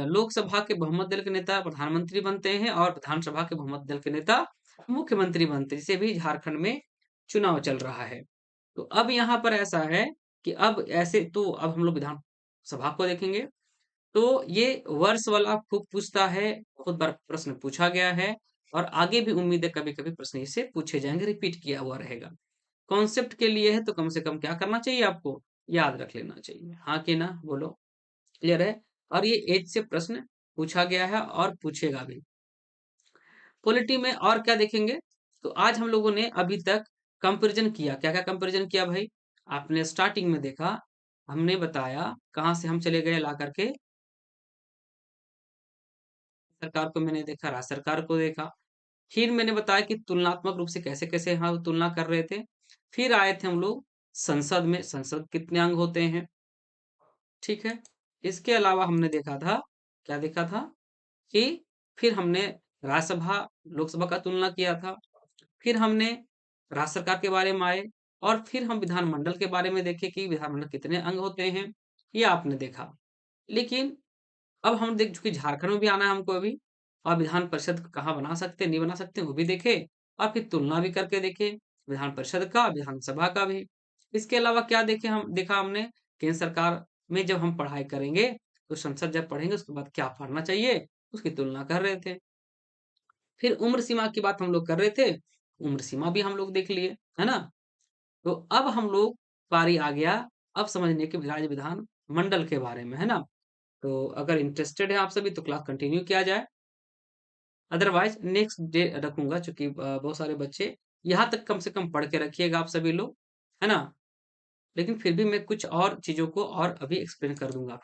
लोकसभा के बहुमत दल के नेता प्रधानमंत्री बनते हैं और विधानसभा के बहुमत दल के नेता मुख्यमंत्री बनते हैं, जिसे भी झारखंड में चुनाव चल रहा है। तो अब यहाँ पर ऐसा है कि अब ऐसे तो अब हम लोग विधानसभा को देखेंगे। तो ये वर्ष वाला खूब पूछता है, बहुत बार प्रश्न पूछा गया है और आगे भी उम्मीद है कभी कभी प्रश्न इससे पूछे जाएंगे, रिपीट किया हुआ रहेगा। कॉन्सेप्ट के लिए है तो कम से कम क्या करना चाहिए? आपको याद रख लेना चाहिए। हाँ कि ना, बोलो। क्लियर है? और ये एज से प्रश्न पूछा गया है और पूछेगा भी। पॉलिटी में और क्या देखेंगे? तो आज हम लोगों ने अभी तक कंपैरिजन किया। क्या क्या कंपैरिजन किया भाई? आपने स्टार्टिंग में देखा, हमने बताया कहाँ से हम चले गए ला करके, सरकार को मैंने देखा, राज्य सरकार को देखा। फिर मैंने बताया कि तुलनात्मक रूप से कैसे कैसे हाँ तुलना कर रहे थे। फिर आए थे हम लोग संसद में, संसद कितने अंग होते हैं, ठीक है। इसके अलावा हमने देखा था, क्या देखा था कि फिर हमने राज्यसभा लोकसभा का तुलना किया था। फिर हमने राज्य सरकार के बारे में आए और फिर हम विधानमंडल के बारे में देखे कि विधानमंडल कितने अंग होते हैं, ये आपने देखा। लेकिन अब हम देख चुके झारखंड में भी आना है हमको अभी, और विधान परिषद कहाँ बना सकते हैं नहीं बना सकते वो भी देखे, और फिर तुलना भी करके देखे विधान परिषद का विधानसभा का भी। इसके अलावा क्या देखे हम देखा हमने, केंद्र सरकार में जब हम पढ़ाई करेंगे तो संसद जब पढ़ेंगे उसके बाद क्या पढ़ना चाहिए उसकी तुलना कर रहे थे। फिर उम्र सीमा की बात हम लोग कर रहे थे, उम्र सीमा भी हम लोग देख लिए, है ना। तो अब हम लोग पारी आ गया अब समझने के राज्य विधान मंडल के बारे में, है ना? तो अगर इंटरेस्टेड है आप सभी तो क्लास कंटिन्यू किया जाए, अदरवाइज नेक्स्ट डे रखूंगा, क्योंकि बहुत सारे बच्चे यहाँ तक कम से कम पढ़ के रखिएगा आप सभी लोग, है ना? लेकिन फिर भी मैं कुछ और चीजों को और अभी एक्सप्लेन कर दूंगा।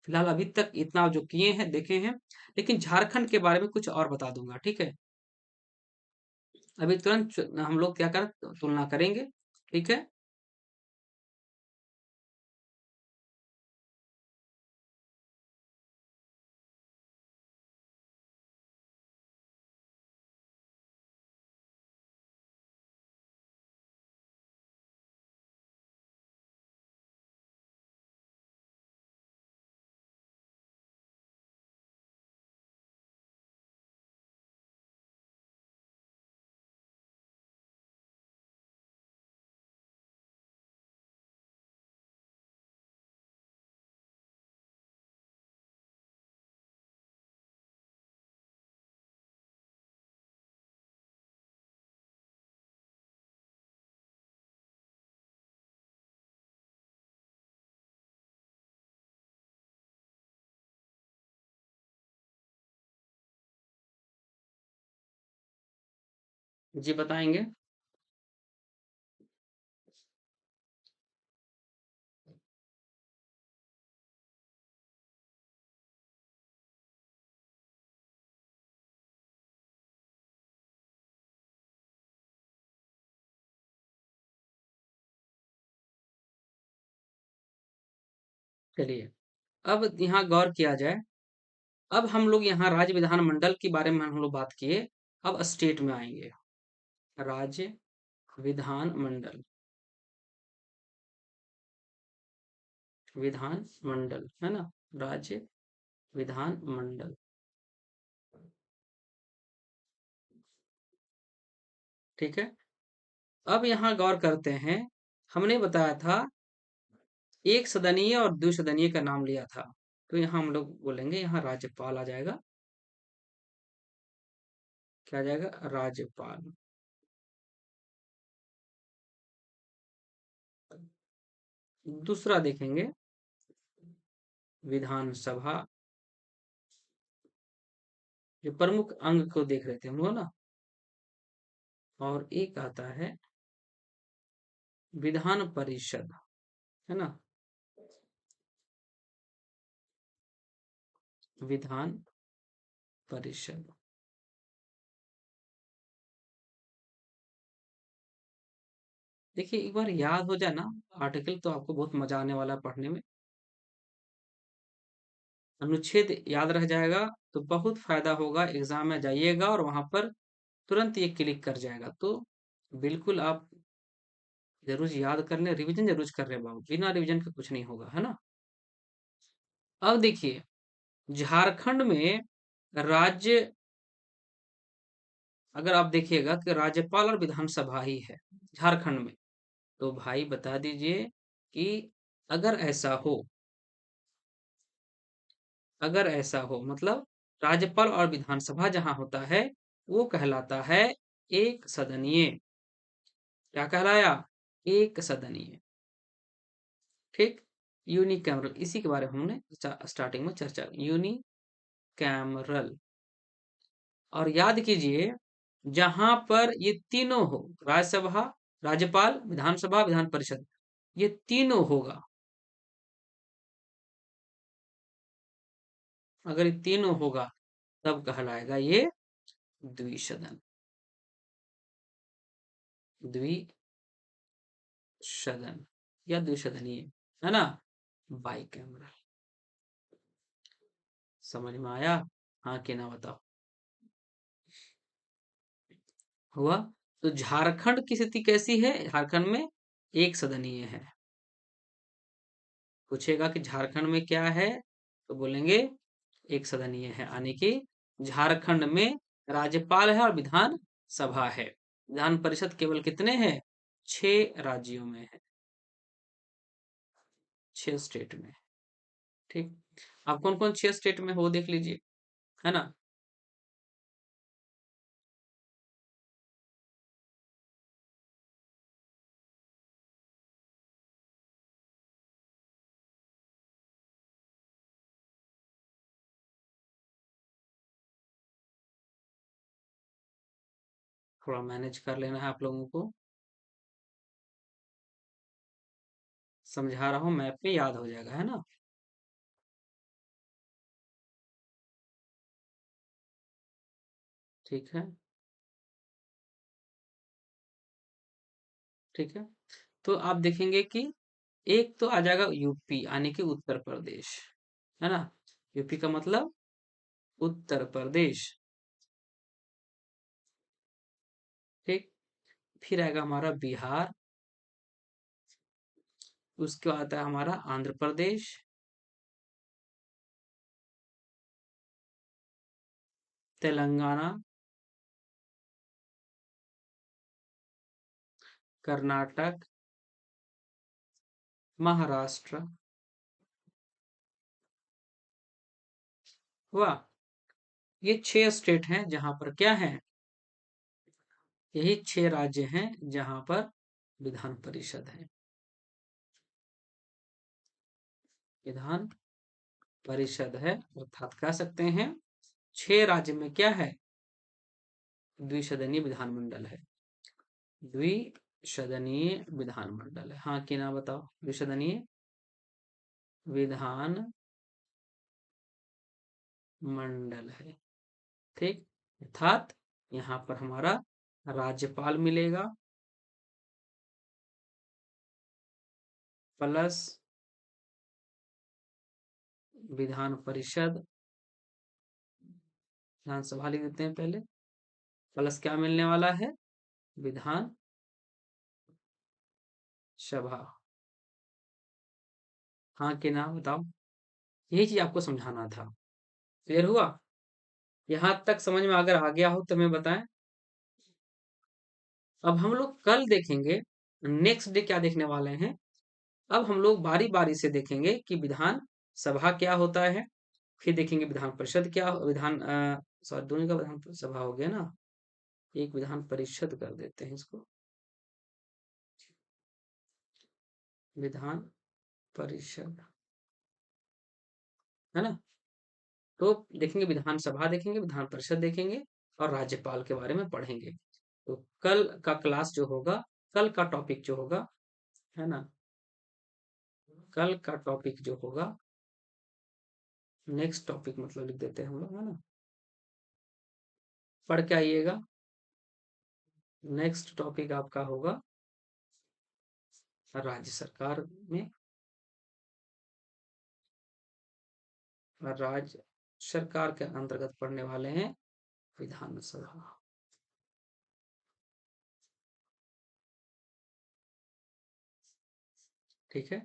फिलहाल अभी तक इतना जो किए हैं देखे हैं, लेकिन झारखंड के बारे में कुछ और बता दूंगा, ठीक है? अभी तुरंत हम लोग क्या कर तुलना करेंगे, ठीक है? जी बताएंगे। चलिए, अब यहाँ गौर किया जाए। अब हम लोग यहाँ राज्य विधान मंडल के बारे में हम लोग बात किए, अब स्टेट में आएंगे। राज्य विधान मंडल, विधान मंडल, है ना? राज्य विधान मंडल, ठीक है? अब यहाँ गौर करते हैं, हमने बताया था एक सदनीय और द्विसदनीय का नाम लिया था, तो यहाँ हम लोग बोलेंगे, यहाँ राज्यपाल आ जाएगा। क्या आ जाएगा? राज्यपाल। दूसरा देखेंगे विधानसभा, जो प्रमुख अंग को देख रहे थे हम लोग ना। और एक आता है विधान परिषद, है ना? विधान परिषद। देखिए एक बार याद हो जाए ना आर्टिकल, तो आपको बहुत मजा आने वाला है पढ़ने में। अनुच्छेद याद रह जाएगा तो बहुत फायदा होगा, एग्जाम में जाइएगा और वहां पर तुरंत ये क्लिक कर जाएगा। तो बिल्कुल आप जरूर याद कर लें, रिवीजन जरूर कर रहे बाबू, बिना रिवीजन के कुछ नहीं होगा, है ना? अब देखिए, झारखंड में राज्य, अगर आप देखिएगा कि राज्यपाल और विधानसभा ही है झारखंड में, तो भाई बता दीजिए कि अगर ऐसा हो, अगर ऐसा हो मतलब राज्यपाल और विधानसभा जहां होता है वो कहलाता है एक सदनीय। क्या कहलाया? एक सदनीय, ठीक? यूनिकैमरल, इसी के बारे में हमने स्टार्टिंग में चर्चा, यूनिकैमरल। और याद कीजिए, जहां पर ये तीनों हो, राज्यसभा, राज्यपाल, विधानसभा, विधान परिषद, ये तीनों होगा, अगर ये तीनों होगा तब कहलाएगा ये द्विसदन, द्विसदन या द्विसदनीय, है ना? By camera. समझ में आया? हाँ कि ना बताओ? हुआ? तो झारखंड की स्थिति कैसी है? झारखंड में एक सदनीय है। पूछेगा कि झारखंड में क्या है, तो बोलेंगे एक सदनीय है, यानी कि झारखंड में राज्यपाल है और विधान सभा है। विधान परिषद केवल कितने हैं? 6 राज्यों में है, 6 स्टेट में, ठीक? आप कौन कौन 6 स्टेट में हो देख लीजिए, है ना? थोड़ा मैनेज कर लेना है आप लोगों को। समझा रहा हूँ, मैप पे याद हो जाएगा, है ना। ठीक है। ठीक है, तो आप देखेंगे कि एक तो आ जाएगा यूपी, यानी कि उत्तर प्रदेश, है ना। यूपी का मतलब उत्तर प्रदेश। ठीक। फिर आएगा हमारा बिहार। उसके बाद आता है हमारा आंध्र प्रदेश। तेलंगाना। कर्नाटक। महाराष्ट्र। हुआ। ये 6 स्टेट हैं जहां पर क्या है, यही 6 राज्य हैं जहां पर विधान परिषद है। विधान परिषद है, अर्थात कह सकते हैं 6 राज्य में क्या है, द्विसदनीय विधानमंडल है। द्विसदनीय विधानमंडल है। हाँ कि ना बताओ, द्विसदनीय विधान मंडल है। ठीक। अर्थात यहाँ पर हमारा राज्यपाल मिलेगा प्लस विधान परिषद, विधानसभा लिख देते हैं पहले, प्लस क्या मिलने वाला है, विधान सभा। हाँ कि ना बताओ, यही चीज आपको समझाना था। क्लियर हुआ? यहां तक समझ में अगर आ गया हो तो मैं बताएं। अब हम लोग कल देखेंगे, नेक्स्ट डे क्या देखने वाले हैं। अब हम लोग बारी बारी से देखेंगे कि विधान सभा क्या होता है, फिर देखेंगे विधान परिषद क्या, विधान सॉरी दोनों का विधान सभा हो गया ना, एक विधान परिषद कर देते हैं इसको, विधान परिषद, है ना। तो देखेंगे विधानसभा, देखेंगे विधान परिषद, देखेंगे और राज्यपाल के बारे में पढ़ेंगे। तो कल का क्लास जो होगा, कल का टॉपिक जो होगा, है ना, कल का टॉपिक जो होगा, नेक्स्ट टॉपिक मतलब लिख देते हैं हम लोग, है ना, पढ़ के आइएगा। नेक्स्ट टॉपिक आपका होगा राज्य सरकार में, राज्य सरकार के अंतर्गत पढ़ने वाले हैं विधानसभा। ठीक है।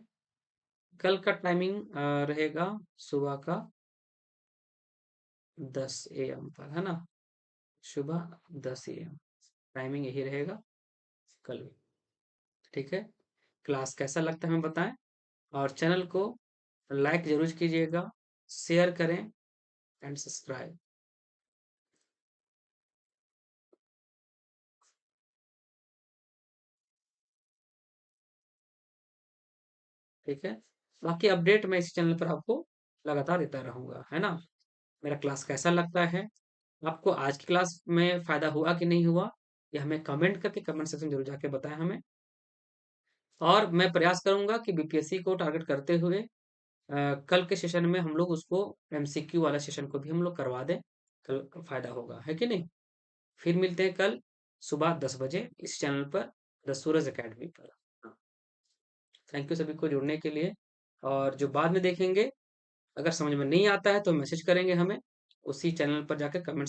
कल का टाइमिंग रहेगा सुबह का 10 AM पर, है ना, सुबह 10 AM टाइमिंग यही रहेगा कल भी। ठीक है। क्लास कैसा लगता है हमें बताएं, और चैनल को लाइक जरूर कीजिएगा, शेयर करें एंड सब्सक्राइब। ठीक है। बाकी अपडेट मैं इस चैनल पर आपको लगातार देता रहूंगा, है ना। मेरा क्लास कैसा लगता है, आपको आज की क्लास में फायदा हुआ कि नहीं हुआ, ये हमें कमेंट करके कमेंट सेक्शन जरूर जाके बताएं हमें। और मैं प्रयास करूंगा कि बीपीएससी को टारगेट करते हुए कल के सेशन में हम लोग उसको एमसीक्यू वाला सेशन को भी हम लोग करवा दें, कल फायदा होगा, है कि नहीं। फिर मिलते हैं कल सुबह 10 बजे इस चैनल पर, द सूरज एकेडमी पर। थैंक यू सभी को जुड़ने के लिए। और जो बाद में देखेंगे, अगर समझ में नहीं आता है तो मैसेज करेंगे हमें, उसी चैनल पर जाकर कमेंट